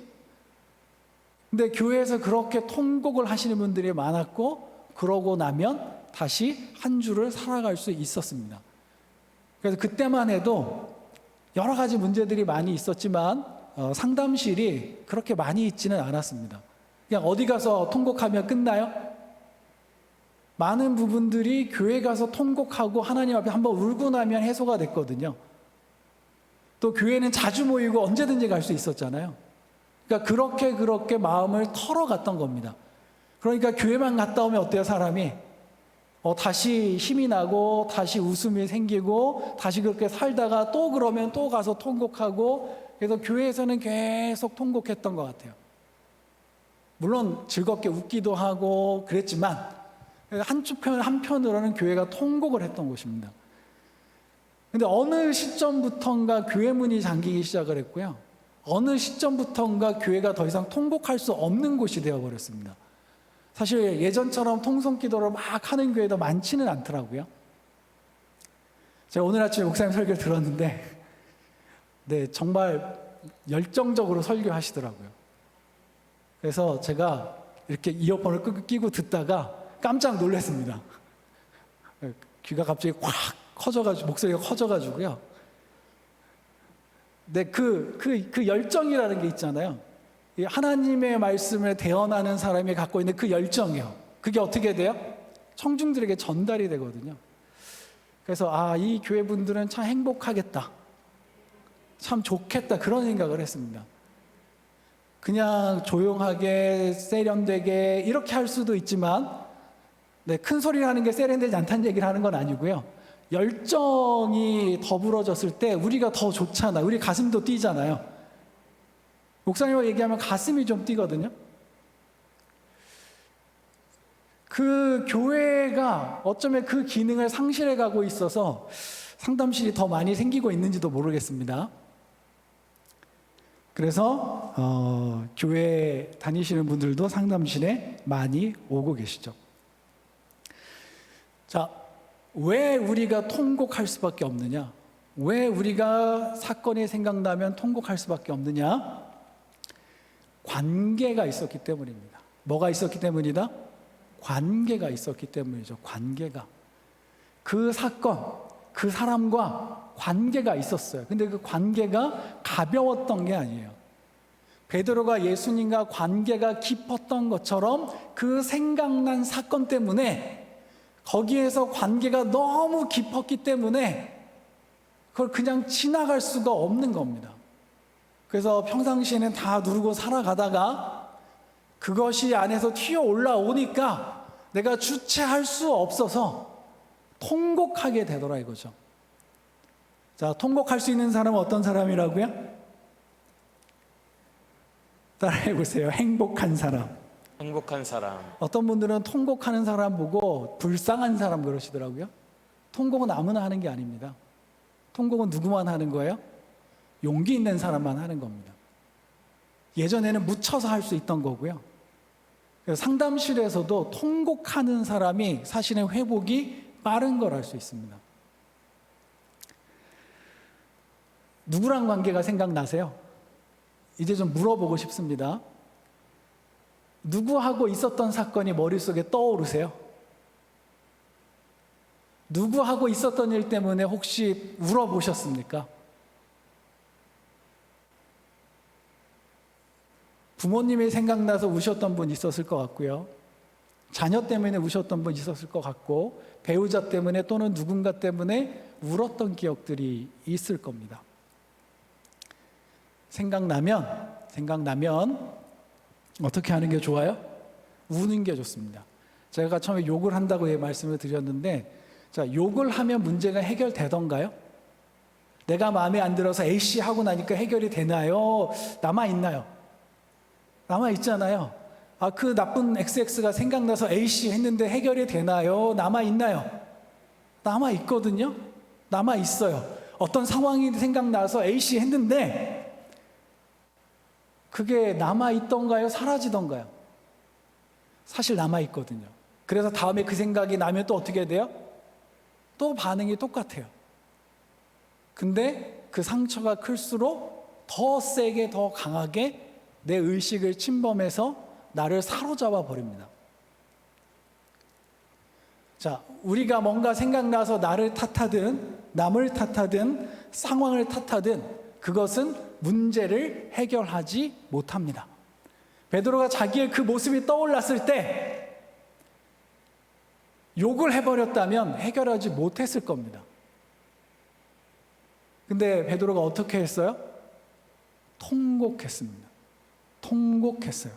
근데 교회에서 그렇게 통곡을 하시는 분들이 많았고, 그러고 나면 다시 한 주를 살아갈 수 있었습니다. 그래서 그때만 해도 여러 가지 문제들이 많이 있었지만 상담실이 그렇게 많이 있지는 않았습니다. 그냥 어디 가서 통곡하면 끝나요? 많은 부분들이 교회 가서 통곡하고 하나님 앞에 한번 울고 나면 해소가 됐거든요. 또 교회는 자주 모이고 언제든지 갈 수 있었잖아요. 그러니까 그렇게 마음을 털어갔던 겁니다. 그러니까 교회만 갔다 오면 어때요, 사람이? 다시 힘이 나고 다시 웃음이 생기고 다시 그렇게 살다가 또 그러면 또 가서 통곡하고, 그래서 교회에서는 계속 통곡했던 것 같아요. 물론 즐겁게 웃기도 하고 그랬지만 한편으로는 교회가 통곡을 했던 곳입니다. 근데 어느 시점부터인가 교회 문이 잠기기 시작을 했고요. 어느 시점부터인가 교회가 더 이상 통곡할 수 없는 곳이 되어버렸습니다. 사실 예전처럼 통성기도를 막 하는 교회도 많지는 않더라고요. 제가 오늘 아침에 목사님 설교를 들었는데, 네, 정말 열정적으로 설교하시더라고요. 그래서 제가 이렇게 이어폰을 끼고 듣다가 깜짝 놀랐습니다. 귀가 갑자기 확 커져가지고, 목소리가 커져가지고요. 네, 그 열정이라는 게 있잖아요. 하나님의 말씀을 대언하는 사람이 갖고 있는 그 열정이요. 그게 어떻게 돼요? 청중들에게 전달이 되거든요. 그래서 이 교회 분들은 참 행복하겠다, 참 좋겠다, 그런 생각을 했습니다. 그냥 조용하게 세련되게 이렇게 할 수도 있지만, 네, 큰 소리를 하는 게 세련되지 않다는 얘기를 하는 건 아니고요. 열정이 더불어졌을 때 우리가 더 좋잖아요. 우리 가슴도 뛰잖아요. 목사님과 얘기하면 가슴이 좀 뛰거든요. 그 교회가 어쩌면 그 기능을 상실해 가고 있어서 상담실이 더 많이 생기고 있는지도 모르겠습니다. 그래서 교회 다니시는 분들도 상담실에 많이 오고 계시죠. 자, 왜 우리가 통곡할 수밖에 없느냐? 왜 우리가 사건이 생각나면 통곡할 수밖에 없느냐? 관계가 있었기 때문입니다. 뭐가 있었기 때문이다? 관계가 있었기 때문이죠. 관계가. 그 사건, 그 사람과 관계가 있었어요. 근데 그 관계가 가벼웠던 게 아니에요. 베드로가 예수님과 관계가 깊었던 것처럼 그 생각난 사건 때문에 거기에서 관계가 너무 깊었기 때문에 그걸 그냥 지나갈 수가 없는 겁니다. 그래서 평상시에는 다 누르고 살아가다가 그것이 안에서 튀어 올라오니까 내가 주체할 수 없어서 통곡하게 되더라 이거죠. 자, 통곡할 수 있는 사람은 어떤 사람이라고요? 따라해 보세요. 행복한 사람. 행복한 사람. 어떤 분들은 통곡하는 사람 보고 불쌍한 사람 그러시더라고요. 통곡은 아무나 하는 게 아닙니다. 통곡은 누구만 하는 거예요? 용기 있는 사람만 하는 겁니다. 예전에는 묻혀서 할 수 있던 거고요. 상담실에서도 통곡하는 사람이 사실은 회복이 빠른 걸 알 수 있습니다. 누구랑 관계가 생각나세요? 이제 좀 물어보고 싶습니다. 누구하고 있었던 사건이 머릿속에 떠오르세요? 누구하고 있었던 일 때문에 혹시 울어보셨습니까? 부모님이 생각나서 우셨던 분 있었을 것 같고요. 자녀 때문에 우셨던 분 있었을 것 같고, 배우자 때문에 또는 누군가 때문에 울었던 기억들이 있을 겁니다. 생각나면 어떻게 하는 게 좋아요? 우는 게 좋습니다. 제가 처음에 욕을 한다고 말씀을 드렸는데, 자, 욕을 하면 문제가 해결되던가요? 내가 마음에 안 들어서 A씨 하고 나니까 해결이 되나요? 남아있나요? 남아있잖아요. 아, 그 나쁜 XX가 생각나서 A씨 했는데 해결이 되나요? 남아있나요? 남아있거든요? 남아있어요. 어떤 상황이 생각나서 A씨 했는데 그게 남아있던가요? 사라지던가요? 사실 남아있거든요. 그래서 다음에 그 생각이 나면 또 어떻게 돼요? 또 반응이 똑같아요. 근데 그 상처가 클수록 더 세게, 더 강하게 내 의식을 침범해서 나를 사로잡아 버립니다. 자, 우리가 뭔가 생각나서 나를 탓하든 남을 탓하든 상황을 탓하든 그것은 문제를 해결하지 못합니다. 베드로가 자기의 그 모습이 떠올랐을 때 욕을 해버렸다면 해결하지 못했을 겁니다. 근데 베드로가 어떻게 했어요? 통곡했습니다. 통곡했어요.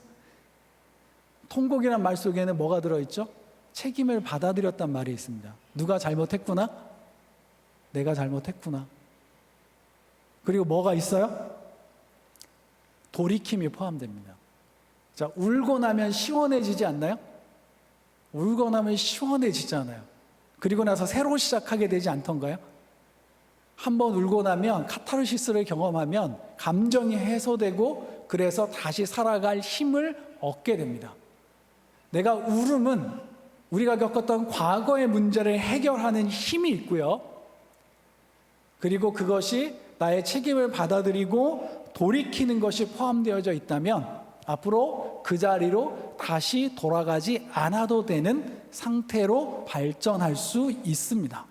통곡이란 말 속에는 뭐가 들어있죠? 책임을 받아들였단 말이 있습니다. 누가 잘못했구나? 내가 잘못했구나. 그리고 뭐가 있어요? 돌이킴이 포함됩니다. 자, 울고 나면 시원해지지 않나요? 울고 나면 시원해지잖아요. 그리고 나서 새로 시작하게 되지 않던가요? 한번 울고 나면 카타르시스를 경험하면 감정이 해소되고 그래서 다시 살아갈 힘을 얻게 됩니다. 내가 울음은 우리가 겪었던 과거의 문제를 해결하는 힘이 있고요. 그리고 그것이 나의 책임을 받아들이고 돌이키는 것이 포함되어져 있다면 앞으로 그 자리로 다시 돌아가지 않아도 되는 상태로 발전할 수 있습니다.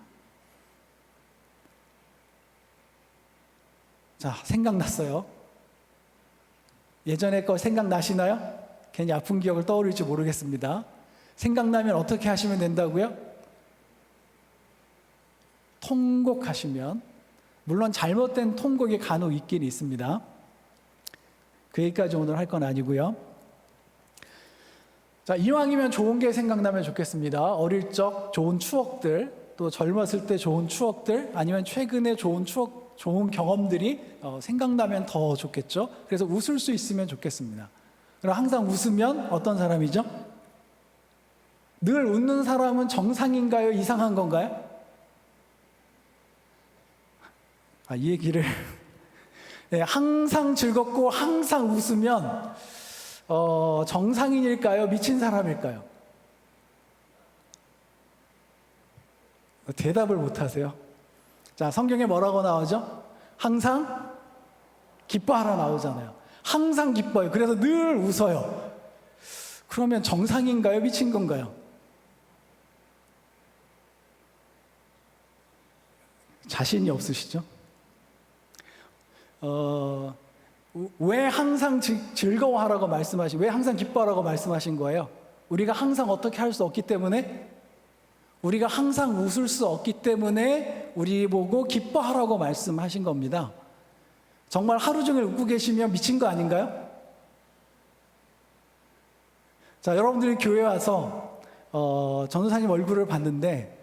자, 생각났어요. 예전에 거 생각나시나요? 괜히 아픈 기억을 떠올릴지 모르겠습니다. 생각나면 어떻게 하시면 된다고요? 통곡하시면, 물론 잘못된 통곡이 간혹 있긴 있습니다. 그 얘기까지 오늘 할 건 아니고요. 자, 이왕이면 좋은 게 생각나면 좋겠습니다. 어릴 적 좋은 추억들, 또 젊었을 때 좋은 추억들, 아니면 최근에 좋은 추억, 좋은 경험들이 생각나면 더 좋겠죠. 그래서 웃을 수 있으면 좋겠습니다. 그럼 항상 웃으면 어떤 사람이죠? 늘 웃는 사람은 정상인가요? 이상한 건가요? 이 얘기를 네, 항상 즐겁고 항상 웃으면 정상인일까요? 미친 사람일까요? 대답을 못 하세요. 자, 성경에 뭐라고 나오죠? 항상 기뻐하라 나오잖아요. 항상 기뻐요. 그래서 늘 웃어요. 그러면 정상인가요? 미친 건가요? 자신이 없으시죠? 왜 항상 즐거워하라고 왜 항상 기뻐하라고 말씀하신 거예요? 우리가 항상 어떻게 할 수 없기 때문에, 우리가 항상 웃을 수 없기 때문에 우리 보고 기뻐하라고 말씀하신 겁니다. 정말 하루 종일 웃고 계시면 미친 거 아닌가요? 자, 여러분들이 교회 와서 전도사님 얼굴을 봤는데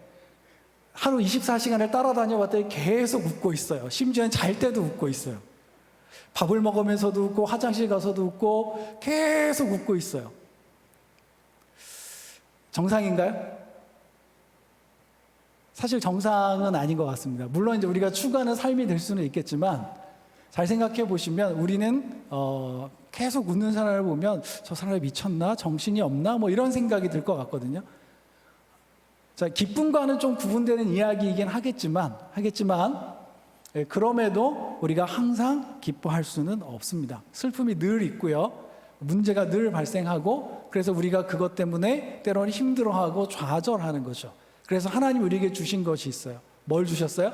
하루 24시간을 따라다녀 봤더니 계속 웃고 있어요. 심지어는 잘 때도 웃고 있어요. 밥을 먹으면서도 웃고 화장실 가서도 웃고 계속 웃고 있어요. 정상인가요? 사실 정상은 아닌 것 같습니다. 물론 이제 우리가 추구하는 삶이 될 수는 있겠지만, 잘 생각해 보시면 우리는 계속 웃는 사람을 보면 저 사람이 미쳤나? 정신이 없나? 뭐 이런 생각이 들 것 같거든요. 자, 기쁨과는 좀 구분되는 이야기이긴 하겠지만 그럼에도 우리가 항상 기뻐할 수는 없습니다. 슬픔이 늘 있고요. 문제가 늘 발생하고, 그래서 우리가 그것 때문에 때로는 힘들어하고 좌절하는 거죠. 그래서 하나님 우리에게 주신 것이 있어요. 뭘 주셨어요?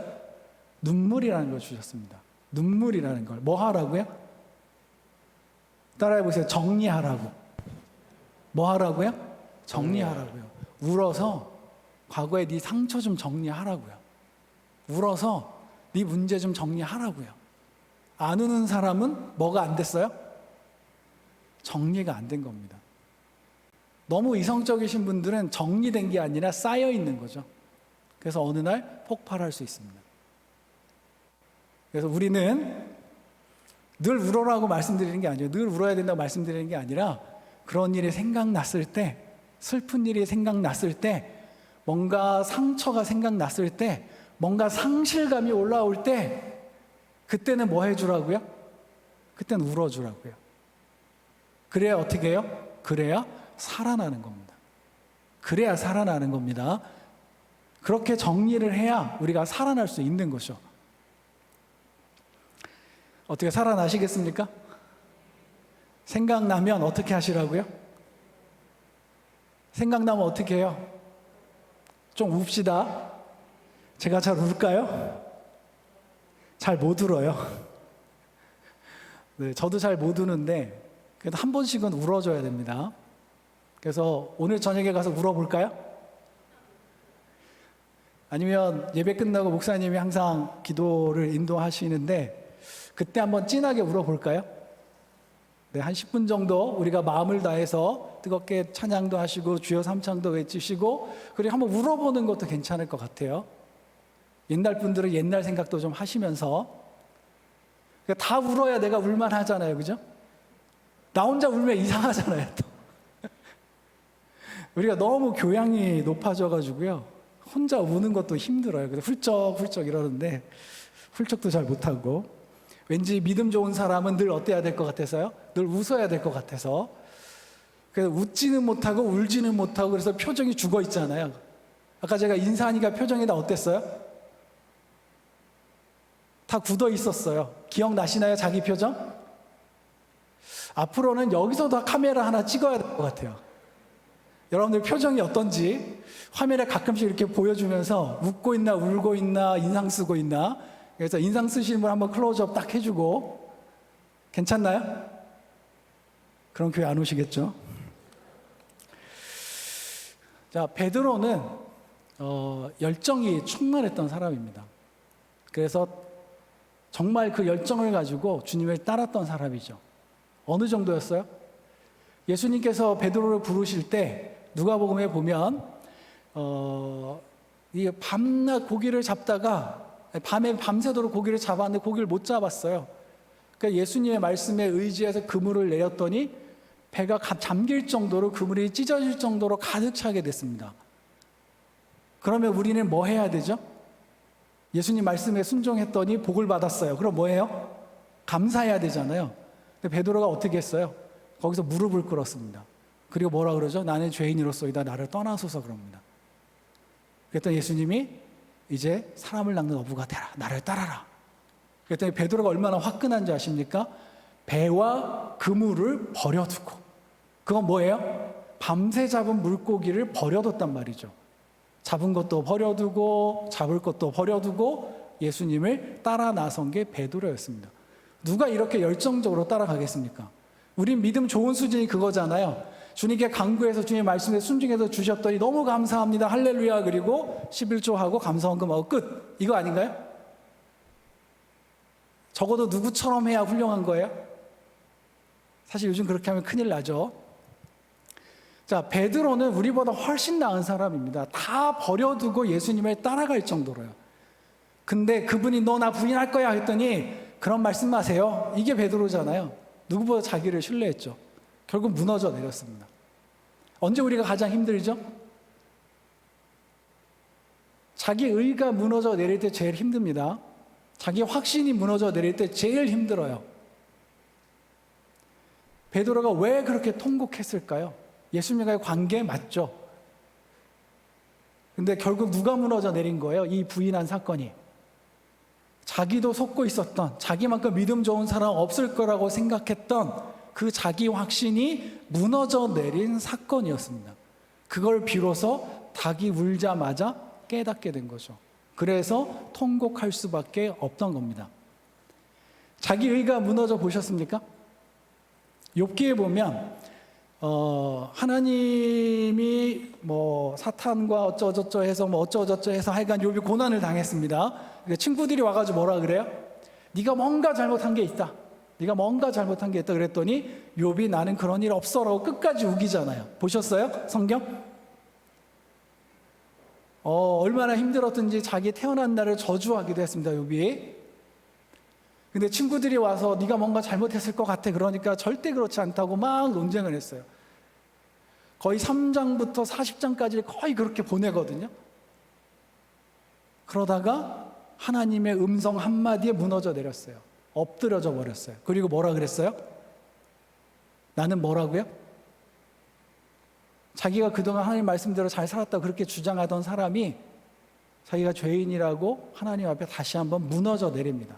눈물이라는 걸 주셨습니다. 눈물이라는 걸. 뭐 하라고요? 따라해 보세요. 정리하라고. 뭐 하라고요? 정리하라고요. 울어서 과거에 네 상처 좀 정리하라고요. 울어서 네 문제 좀 정리하라고요. 안 우는 사람은 뭐가 안 됐어요? 정리가 안 된 겁니다. 너무 이성적이신 분들은 정리된 게 아니라 쌓여 있는 거죠. 그래서 어느 날 폭발할 수 있습니다. 그래서 우리는 늘 울어라고 말씀드리는 게 아니에요. 늘 울어야 된다고 말씀드리는 게 아니라, 그런 일이 생각났을 때, 슬픈 일이 생각났을 때, 뭔가 상처가 생각났을 때, 뭔가 상실감이 올라올 때, 그때는 뭐 해주라고요? 그때는 울어주라고요. 그래야 어떻게 해요? 그래야 살아나는 겁니다. 그래야 살아나는 겁니다. 그렇게 정리를 해야 우리가 살아날 수 있는 거죠. 어떻게 살아나시겠습니까? 생각나면 어떻게 하시라고요? 생각나면 어떻게 해요? 좀 웁시다. 제가 잘 울까요? 잘 못 울어요. 네, 저도 잘 못 우는데 그래도 한 번씩은 울어줘야 됩니다. 그래서 오늘 저녁에 가서 울어볼까요? 아니면 예배 끝나고 목사님이 항상 기도를 인도하시는데 그때 한번 진하게 울어볼까요? 네, 한 10분 정도 우리가 마음을 다해서 뜨겁게 찬양도 하시고 주여 삼창도 외치시고, 그리고 한번 울어보는 것도 괜찮을 것 같아요. 옛날 분들은 옛날 생각도 좀 하시면서. 그러니까 다 울어야 내가 울만 하잖아요. 그죠? 나 혼자 울면 이상하잖아요. 또. 우리가 너무 교양이 높아져가지고요. 혼자 우는 것도 힘들어요. 그래서 훌쩍훌쩍 이러는데 훌쩍도 잘 못하고, 왠지 믿음 좋은 사람은 늘 어때야 될 것 같아서요? 늘 웃어야 될 것 같아서. 그래서 웃지는 못하고 울지는 못하고, 그래서 표정이 죽어 있잖아요. 아까 제가 인사하니까 표정이 다 어땠어요? 다 굳어 있었어요. 기억나시나요? 자기 표정? 앞으로는 여기서 다 카메라 하나 찍어야 될 것 같아요. 여러분들 표정이 어떤지 화면에 가끔씩 이렇게 보여주면서 웃고 있나 울고 있나 인상 쓰고 있나, 그래서 인상 쓰시는 분 한번 클로즈업 딱 해주고. 괜찮나요? 그럼 교회 안 오시겠죠? 자, 베드로는 열정이 충만했던 사람입니다. 그래서 정말 그 열정을 가지고 주님을 따랐던 사람이죠. 어느 정도였어요? 예수님께서 베드로를 부르실 때 누가복음에 보면 이 밤낮 고기를 잡다가 밤에 밤새도록 고기를 잡았는데 고기를 못 잡았어요. 그러니까 예수님의 말씀에 의지해서 그물을 내렸더니 배가 잠길 정도로 그물이 찢어질 정도로 가득 차게 됐습니다. 그러면 우리는 뭐 해야 되죠? 예수님 말씀에 순종했더니 복을 받았어요. 그럼 뭐예요? 감사해야 되잖아요. 근데 베드로가 어떻게 했어요? 거기서 무릎을 꿇었습니다. 그리고 뭐라 그러죠? 나는 죄인으로소이다. 나를 떠나소서 그럽니다. 그랬더니 예수님이 이제 사람을 낚는 어부가 되라. 나를 따라라. 그랬더니 베드로가 얼마나 화끈한지 아십니까? 배와 그물을 버려두고. 그건 뭐예요? 밤새 잡은 물고기를 버려뒀단 말이죠. 잡은 것도 버려두고 잡을 것도 버려두고 예수님을 따라 나선 게 베드로였습니다. 누가 이렇게 열정적으로 따라가겠습니까? 우린 믿음 좋은 수준이 그거잖아요. 주님께 간구해서 주님 말씀에 순종해서 주셨더니 너무 감사합니다. 할렐루야. 그리고 11조하고 감사헌금하고 끝. 이거 아닌가요? 적어도 누구처럼 해야 훌륭한 거예요? 사실 요즘 그렇게 하면 큰일 나죠. 자, 베드로는 우리보다 훨씬 나은 사람입니다. 다 버려두고 예수님을 따라갈 정도로요. 근데 그분이 너 나 부인할 거야 했더니 그런 말씀 마세요. 이게 베드로잖아요. 누구보다 자기를 신뢰했죠. 결국 무너져 내렸습니다. 언제 우리가 가장 힘들죠? 자기 의가 무너져 내릴 때 제일 힘듭니다. 자기 확신이 무너져 내릴 때 제일 힘들어요. 베드로가 왜 그렇게 통곡했을까요? 예수님과의 관계 맞죠? 근데 결국 누가 무너져 내린 거예요? 이 부인한 사건이. 자기도 속고 있었던, 자기만큼 믿음 좋은 사람 없을 거라고 생각했던 그 자기 확신이 무너져 내린 사건이었습니다. 그걸 비로소 닭이 울자마자 깨닫게 된 거죠. 그래서 통곡할 수밖에 없던 겁니다. 자기 의가 무너져 보셨습니까? 욥기에 보면 하나님이 뭐 사탄과 어쩌저쩌 해서 뭐 어쩌저쩌 해서 하여간 욥이 고난을 당했습니다. 친구들이 와가지고 뭐라 그래요? 네가 뭔가 잘못한 게 있다. 네가 뭔가 잘못한 게 있다 그랬더니 욥이 나는 그런 일 없어라고 끝까지 우기잖아요. 보셨어요? 성경? 얼마나 힘들었든지 자기 태어난 날을 저주하기도 했습니다. 욥이. 근데 친구들이 와서 네가 뭔가 잘못했을 것 같아. 그러니까 절대 그렇지 않다고 막 논쟁을 했어요. 거의 3장부터 40장까지를 거의 그렇게 보내거든요. 그러다가 하나님의 음성 한마디에 무너져 내렸어요. 엎드려져 버렸어요. 그리고 뭐라 그랬어요? 나는 뭐라고요? 자기가 그동안 하나님 말씀대로 잘 살았다고 그렇게 주장하던 사람이 자기가 죄인이라고 하나님 앞에 다시 한번 무너져 내립니다.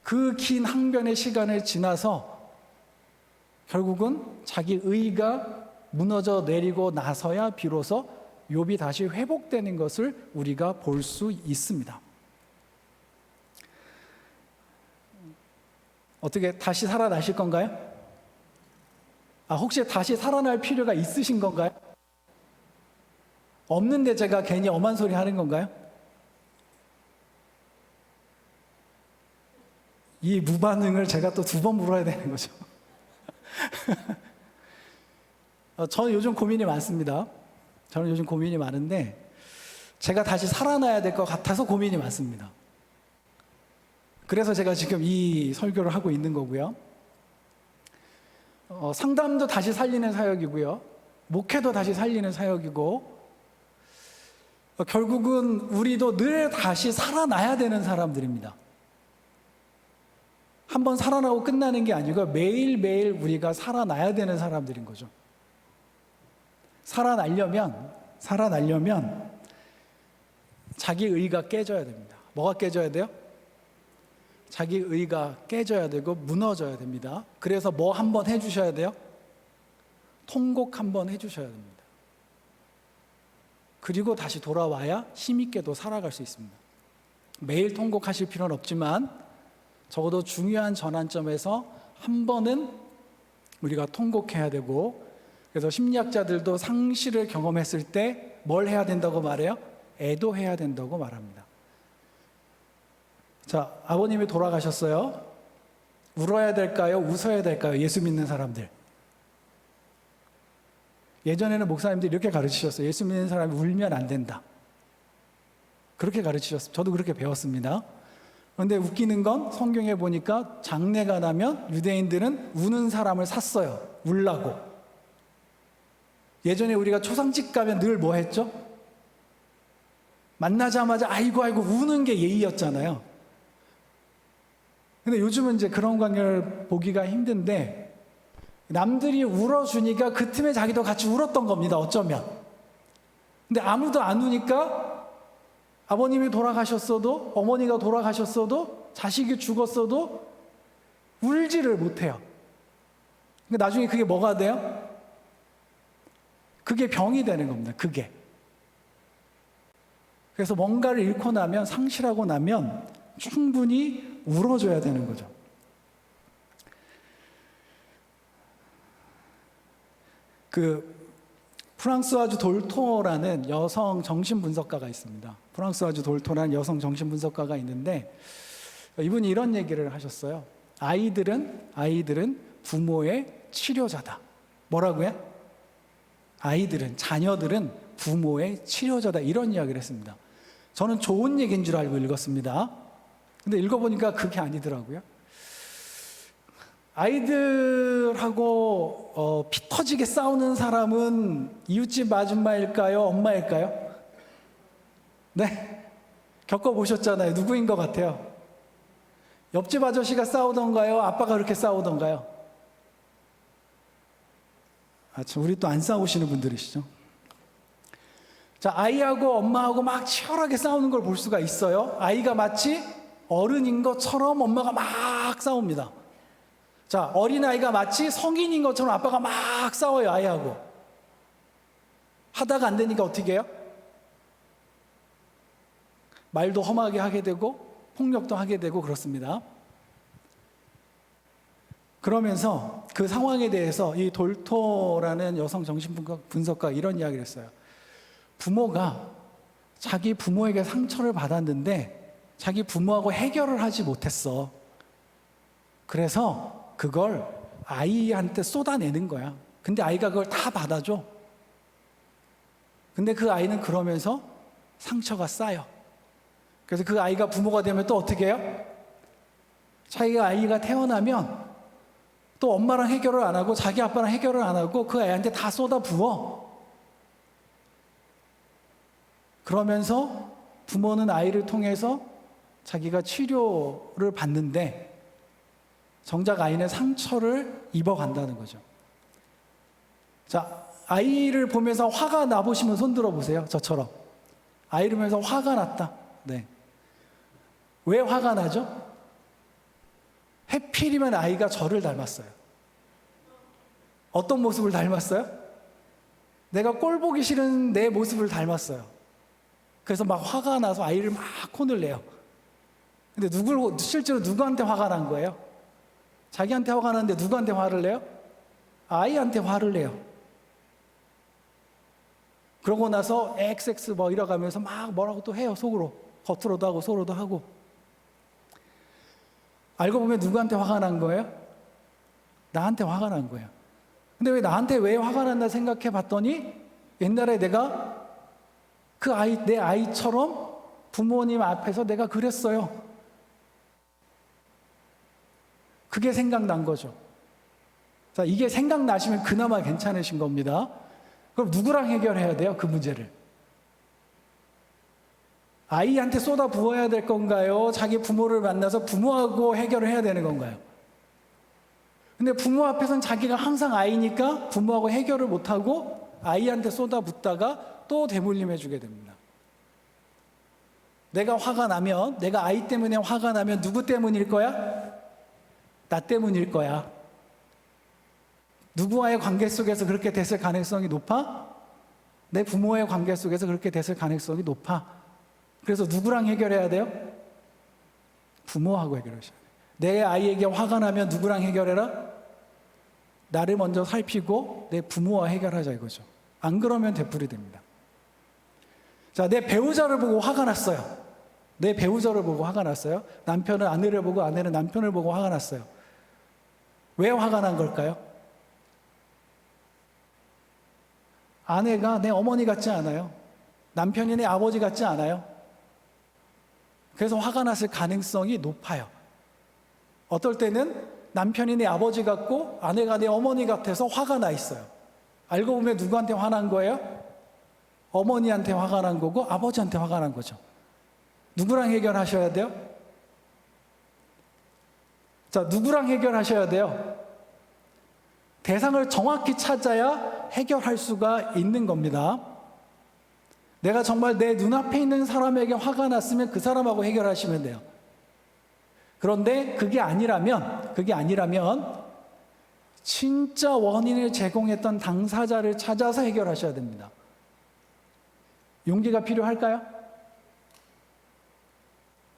그 긴 항변의 시간을 지나서 결국은 자기 의가 무너져 내리고 나서야 비로소 욥이 다시 회복되는 것을 우리가 볼 수 있습니다. 어떻게 다시 살아나실 건가요? 혹시 다시 살아날 필요가 있으신 건가요? 없는데 제가 괜히 엄한 소리 하는 건가요? 이 무반응을 제가 또 2번 물어야 되는 거죠. 저는 요즘 고민이 많습니다. 저는 요즘 고민이 많은데 제가 다시 살아나야 될 것 같아서 고민이 많습니다. 그래서 제가 지금 이 설교를 하고 있는 거고요. 상담도 다시 살리는 사역이고요. 목회도 다시 살리는 사역이고 결국은 우리도 늘 다시 살아나야 되는 사람들입니다. 한번 살아나고 끝나는 게 아니고 매일매일 우리가 살아나야 되는 사람들인 거죠. 살아나려면 자기 의가 깨져야 됩니다. 뭐가 깨져야 돼요? 자기 의가 깨져야 되고 무너져야 됩니다. 그래서 뭐 한번 해주셔야 돼요? 통곡 한번 해주셔야 됩니다. 그리고 다시 돌아와야 힘있게도 살아갈 수 있습니다. 매일 통곡하실 필요는 없지만 적어도 중요한 전환점에서 한 번은 우리가 통곡해야 되고, 그래서 심리학자들도 상실을 경험했을 때 뭘 해야 된다고 말해요? 애도해야 된다고 말합니다. 자, 아버님이 돌아가셨어요. 울어야 될까요? 웃어야 될까요? 예수 믿는 사람들. 예전에는 목사님들이 이렇게 가르치셨어요. 예수 믿는 사람이 울면 안 된다. 그렇게 가르치셨어요. 저도 그렇게 배웠습니다. 그런데 웃기는 건 성경에 보니까 장례가 나면 유대인들은 우는 사람을 샀어요. 울라고. 예전에 우리가 초상집 가면 늘 뭐 했죠? 만나자마자 아이고 아이고 우는 게 예의였잖아요. 근데 요즘은 이제 그런 광경을 보기가 힘든데 남들이 울어주니까 그 틈에 자기도 같이 울었던 겁니다. 어쩌면. 근데 아무도 안 우니까 아버님이 돌아가셨어도 어머니가 돌아가셨어도 자식이 죽었어도 울지를 못해요. 그러니까 나중에 그게 뭐가 돼요? 그게 병이 되는 겁니다. 그게. 그래서 뭔가를 잃고 나면, 상실하고 나면 충분히 울어줘야 되는 거죠. 프랑스와주 돌토라는 여성 정신분석가가 있습니다. 프랑스와주 돌토라는 여성 정신분석가가 있는데 이분이 이런 얘기를 하셨어요. 아이들은 부모의 치료자다. 뭐라고요? 자녀들은 부모의 치료자다. 이런 이야기를 했습니다. 저는 좋은 얘기인 줄 알고 읽었습니다. 근데 읽어보니까 그게 아니더라고요. 아이들하고 피 터지게 싸우는 사람은 이웃집 아줌마일까요? 엄마일까요? 네? 겪어보셨잖아요. 누구인 것 같아요? 옆집 아저씨가 싸우던가요? 아빠가 그렇게 싸우던가요? 참, 우리 또 안 싸우시는 분들이시죠? 자, 아이하고 엄마하고 막 치열하게 싸우는 걸 볼 수가 있어요. 아이가 마치 어른인 것처럼 엄마가 막 싸웁니다. 자, 어린아이가 마치 성인인 것처럼 아빠가 막 싸워요, 아이하고. 하다가 안 되니까 어떻게 해요? 말도 험하게 하게 되고 폭력도 하게 되고 그렇습니다. 그러면서 그 상황에 대해서 이 돌토라는 여성 정신분석가가 이런 이야기를 했어요. 부모가 자기 부모에게 상처를 받았는데 자기 부모하고 해결을 하지 못했어. 그래서 그걸 아이한테 쏟아내는 거야. 근데 아이가 그걸 다 받아줘. 근데 그 아이는 그러면서 상처가 쌓여. 그래서 그 아이가 부모가 되면 또 어떻게 해요? 자기가 아이가 태어나면 또 엄마랑 해결을 안 하고 자기 아빠랑 해결을 안 하고 그 애한테 다 쏟아 부어. 그러면서 부모는 아이를 통해서 자기가 치료를 받는데 정작 아이는 상처를 입어간다는 거죠. 자, 아이를 보면서 화가 나보시면 손 들어보세요. 저처럼. 아이를 보면서 화가 났다. 네. 왜 화가 나죠? 해필이면 아이가 저를 닮았어요. 어떤 모습을 닮았어요? 내가 꼴 보기 싫은 내 모습을 닮았어요. 그래서 막 화가 나서 아이를 막 혼을 내요. 근데 실제로 누구한테 화가 난 거예요? 자기한테 화가 나는데 누구한테 화를 내요? 아이한테 화를 내요. 그러고 나서 XX 뭐 이러가면서 막 뭐라고 또 해요. 속으로. 겉으로도 하고 속으로도 하고. 알고 보면 누구한테 화가 난 거예요? 나한테 화가 난 거예요. 근데 왜 화가 났나 생각해 봤더니 옛날에 내가 내 아이처럼 부모님 앞에서 내가 그랬어요. 그게 생각난 거죠. 자, 이게 생각나시면 그나마 괜찮으신 겁니다. 그럼 누구랑 해결해야 돼요? 그 문제를. 아이한테 쏟아 부어야 될 건가요? 자기 부모를 만나서 부모하고 해결을 해야 되는 건가요? 근데 부모 앞에서는 자기가 항상 아이니까 부모하고 해결을 못하고 아이한테 쏟아 붓다가 또 대물림해 주게 됩니다. 내가 아이 때문에 화가 나면 누구 때문일 거야? 나 때문일 거야. 누구와의 관계 속에서 그렇게 됐을 가능성이 높아? 내 부모의 관계 속에서 그렇게 됐을 가능성이 높아. 그래서 누구랑 해결해야 돼요? 부모하고 해결하셔야 돼요. 내 아이에게 화가 나면 누구랑 해결해라? 나를 먼저 살피고 내 부모와 해결하자 이거죠. 안 그러면 되풀이 됩니다. 자, 내 배우자를 보고 화가 났어요. 내 배우자를 보고 화가 났어요. 남편은 아내를 보고 아내는 남편을 보고 화가 났어요. 왜 화가 난 걸까요? 아내가 내 어머니 같지 않아요. 남편이 내 아버지 같지 않아요. 그래서 화가 났을 가능성이 높아요. 어떨 때는 남편이 내 아버지 같고 아내가 내 어머니 같아서 화가 나 있어요. 알고 보면 누구한테 화난 거예요? 어머니한테 화가 난 거고 아버지한테 화가 난 거죠. 누구랑 해결하셔야 돼요? 자, 누구랑 해결하셔야 돼요? 대상을 정확히 찾아야 해결할 수가 있는 겁니다. 내가 정말 내 눈앞에 있는 사람에게 화가 났으면 그 사람하고 해결하시면 돼요. 그런데 그게 아니라면 진짜 원인을 제공했던 당사자를 찾아서 해결하셔야 됩니다. 용기가 필요할까요?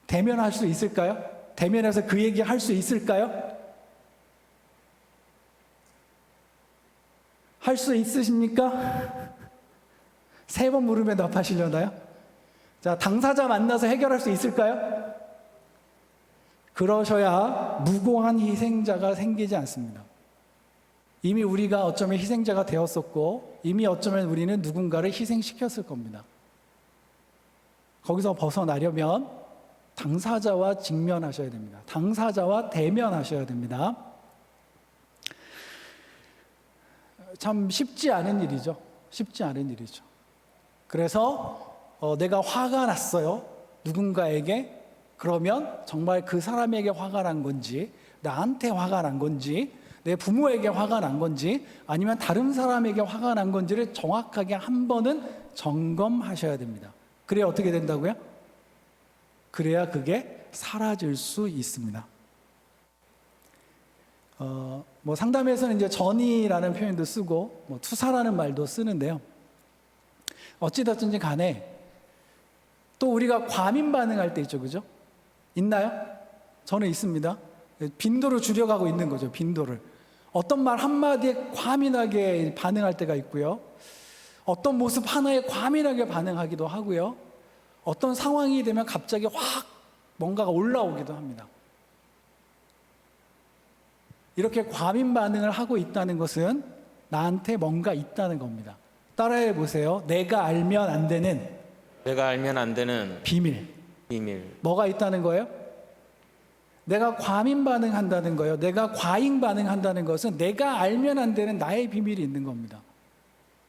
대면할 수 있을까요? 대면해서 그 얘기 할 수 있을까요? 할 수 있으십니까? 3번 물으면 답하시려나요? 자, 당사자 만나서 해결할 수 있을까요? 그러셔야 무고한 희생자가 생기지 않습니다. 이미 우리가 어쩌면 희생자가 되었었고 이미 어쩌면 우리는 누군가를 희생시켰을 겁니다. 거기서 벗어나려면 당사자와 직면하셔야 됩니다. 당사자와 대면하셔야 됩니다. 참 쉽지 않은 일이죠. 쉽지 않은 일이죠. 그래서 내가 화가 났어요. 누군가에게. 그러면 정말 그 사람에게 화가 난 건지, 나한테 화가 난 건지, 내 부모에게 화가 난 건지, 아니면 다른 사람에게 화가 난 건지를 정확하게 한 번은 점검하셔야 됩니다. 그래야 어떻게 된다고요? 그래야 그게 사라질 수 있습니다. 뭐 상담에서는 이제 전이라는 표현도 쓰고, 뭐 투사라는 말도 쓰는데요. 어찌됐든지 간에 또 우리가 과민 반응할 때 있죠, 그죠? 있나요? 저는 있습니다. 빈도를 줄여가고 있는 거죠, 빈도를. 어떤 말 한마디에 과민하게 반응할 때가 있고요. 어떤 모습 하나에 과민하게 반응하기도 하고요. 어떤 상황이 되면 갑자기 확 뭔가가 올라오기도 합니다. 이렇게 과민 반응을 하고 있다는 것은 나한테 뭔가 있다는 겁니다. 따라해 보세요. 내가 알면 안 되는 비밀. 뭐가 있다는 거예요? 내가 과민 반응한다는 거예요. 내가 과잉 반응한다는 것은 내가 알면 안 되는 나의 비밀이 있는 겁니다.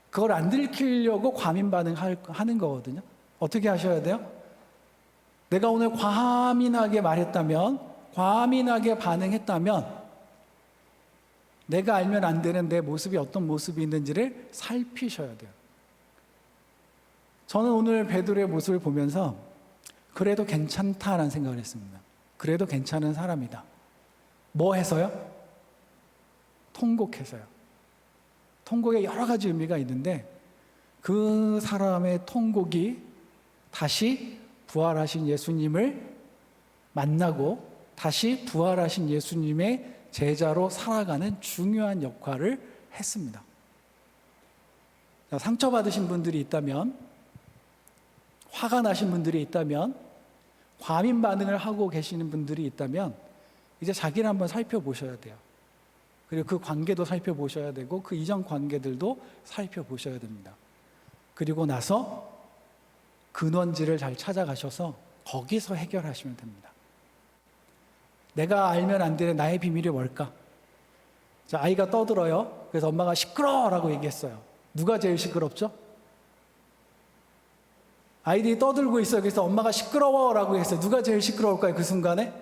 그걸 안 들키려고 과민 반응하는 거거든요. 어떻게 하셔야 돼요? 내가 오늘 과민하게 말했다면, 과민하게 반응했다면 내가 알면 안 되는 내 모습이 어떤 모습이 있는지를 살피셔야 돼요. 저는 오늘 베드로의 모습을 보면서 그래도 괜찮다라는 생각을 했습니다. 그래도 괜찮은 사람이다. 뭐 해서요? 통곡해서요. 통곡에 여러 가지 의미가 있는데 그 사람의 통곡이 다시 부활하신 예수님을 만나고 다시 부활하신 예수님의 제자로 살아가는 중요한 역할을 했습니다. 상처받으신 분들이 있다면, 화가 나신 분들이 있다면, 과민 반응을 하고 계시는 분들이 있다면 이제 자기를 한번 살펴보셔야 돼요. 그리고 그 관계도 살펴보셔야 되고 그 이전 관계들도 살펴보셔야 됩니다. 그리고 나서 근원지를 잘 찾아가셔서 거기서 해결하시면 됩니다. 내가 알면 안 되는 나의 비밀이 뭘까? 자, 아이가 떠들어요. 그래서 엄마가 시끄러워라고 얘기했어요. 누가 제일 시끄럽죠? 아이들이 떠들고 있어요. 그래서 엄마가 시끄러워라고 했어요. 누가 제일 시끄러울까요? 그 순간에?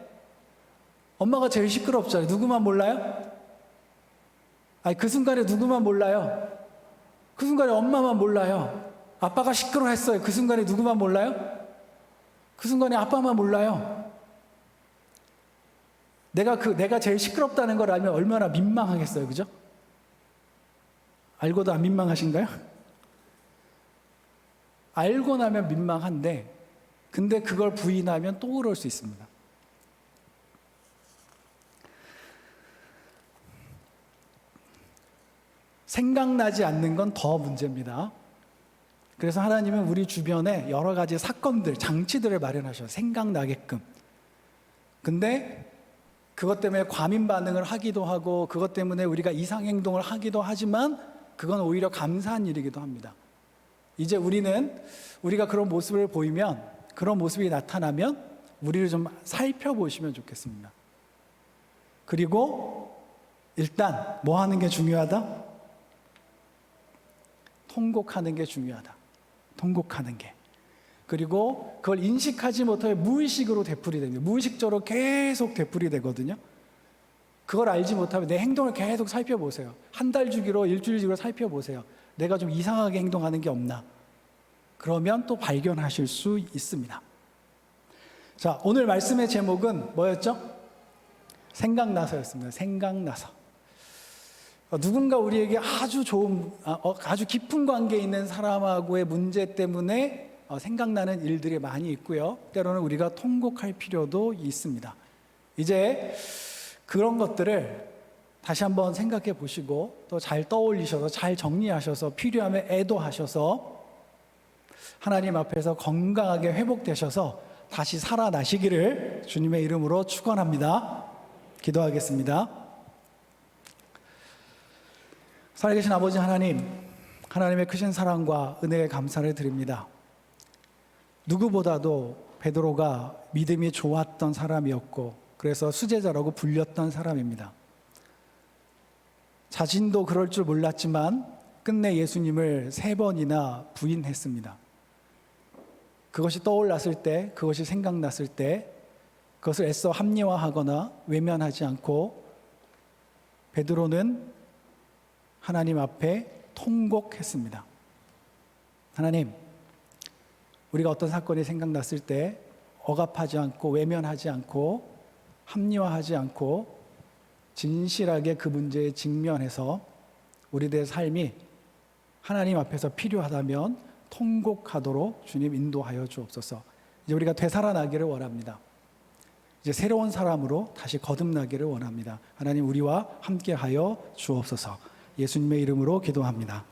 엄마가 제일 시끄럽잖아요. 누구만 몰라요? 아니, 그 순간에 누구만 몰라요? 그 순간에 엄마만 몰라요. 아빠가 시끄러워했어요. 그 순간에 누구만 몰라요? 그 순간에 아빠만 몰라요. 내가 제일 시끄럽다는 걸 알면 얼마나 민망하겠어요. 그죠? 알고도 안 민망하신가요? 알고 나면 민망한데, 근데 그걸 부인하면 또 그럴 수 있습니다. 생각나지 않는 건 더 문제입니다. 그래서 하나님은 우리 주변에 여러 가지 사건들, 장치들을 마련하셔요. 생각나게끔. 근데 그것 때문에 과민 반응을 하기도 하고 그것 때문에 우리가 이상행동을 하기도 하지만 그건 오히려 감사한 일이기도 합니다. 이제 우리가 그런 모습을 보이면, 그런 모습이 나타나면 우리를 좀 살펴보시면 좋겠습니다. 그리고 일단 뭐 하는 게 중요하다? 통곡하는 게 중요하다. 통곡하는 게. 그리고 그걸 인식하지 못하면 무의식으로 되풀이됩니다. 무의식적으로 계속 되풀이되거든요. 그걸 알지 못하면 내 행동을 계속 살펴보세요. 한 달 주기로, 일주일 주기로 살펴보세요. 내가 좀 이상하게 행동하는 게 없나? 그러면 또 발견하실 수 있습니다. 자, 오늘 말씀의 제목은 뭐였죠? 생각나서였습니다. 생각나서. 누군가 우리에게 아주 좋은, 아주 깊은 관계에 있는 사람하고의 문제 때문에 생각나는 일들이 많이 있고요. 때로는 우리가 통곡할 필요도 있습니다. 이제 그런 것들을 다시 한번 생각해 보시고 또 잘 떠올리셔서 잘 정리하셔서 필요하면 애도하셔서 하나님 앞에서 건강하게 회복되셔서 다시 살아나시기를 주님의 이름으로 축원합니다. 기도하겠습니다. 살아계신 아버지 하나님, 하나님의 크신 사랑과 은혜에 감사를 드립니다. 누구보다도 베드로가 믿음이 좋았던 사람이었고 그래서 수제자라고 불렸던 사람입니다. 자신도 그럴 줄 몰랐지만 끝내 예수님을 3번이나 부인했습니다. 그것이 떠올랐을 때, 그것이 생각났을 때 그것을 애써 합리화하거나 외면하지 않고 베드로는 하나님 앞에 통곡했습니다. 하나님, 우리가 어떤 사건이 생각났을 때 억압하지 않고 외면하지 않고 합리화하지 않고 진실하게 그 문제에 직면해서 우리들의 삶이 하나님 앞에서 필요하다면 통곡하도록 주님 인도하여 주옵소서. 이제 우리가 되살아나기를 원합니다. 이제 새로운 사람으로 다시 거듭나기를 원합니다. 하나님 우리와 함께하여 주옵소서. 예수님의 이름으로 기도합니다.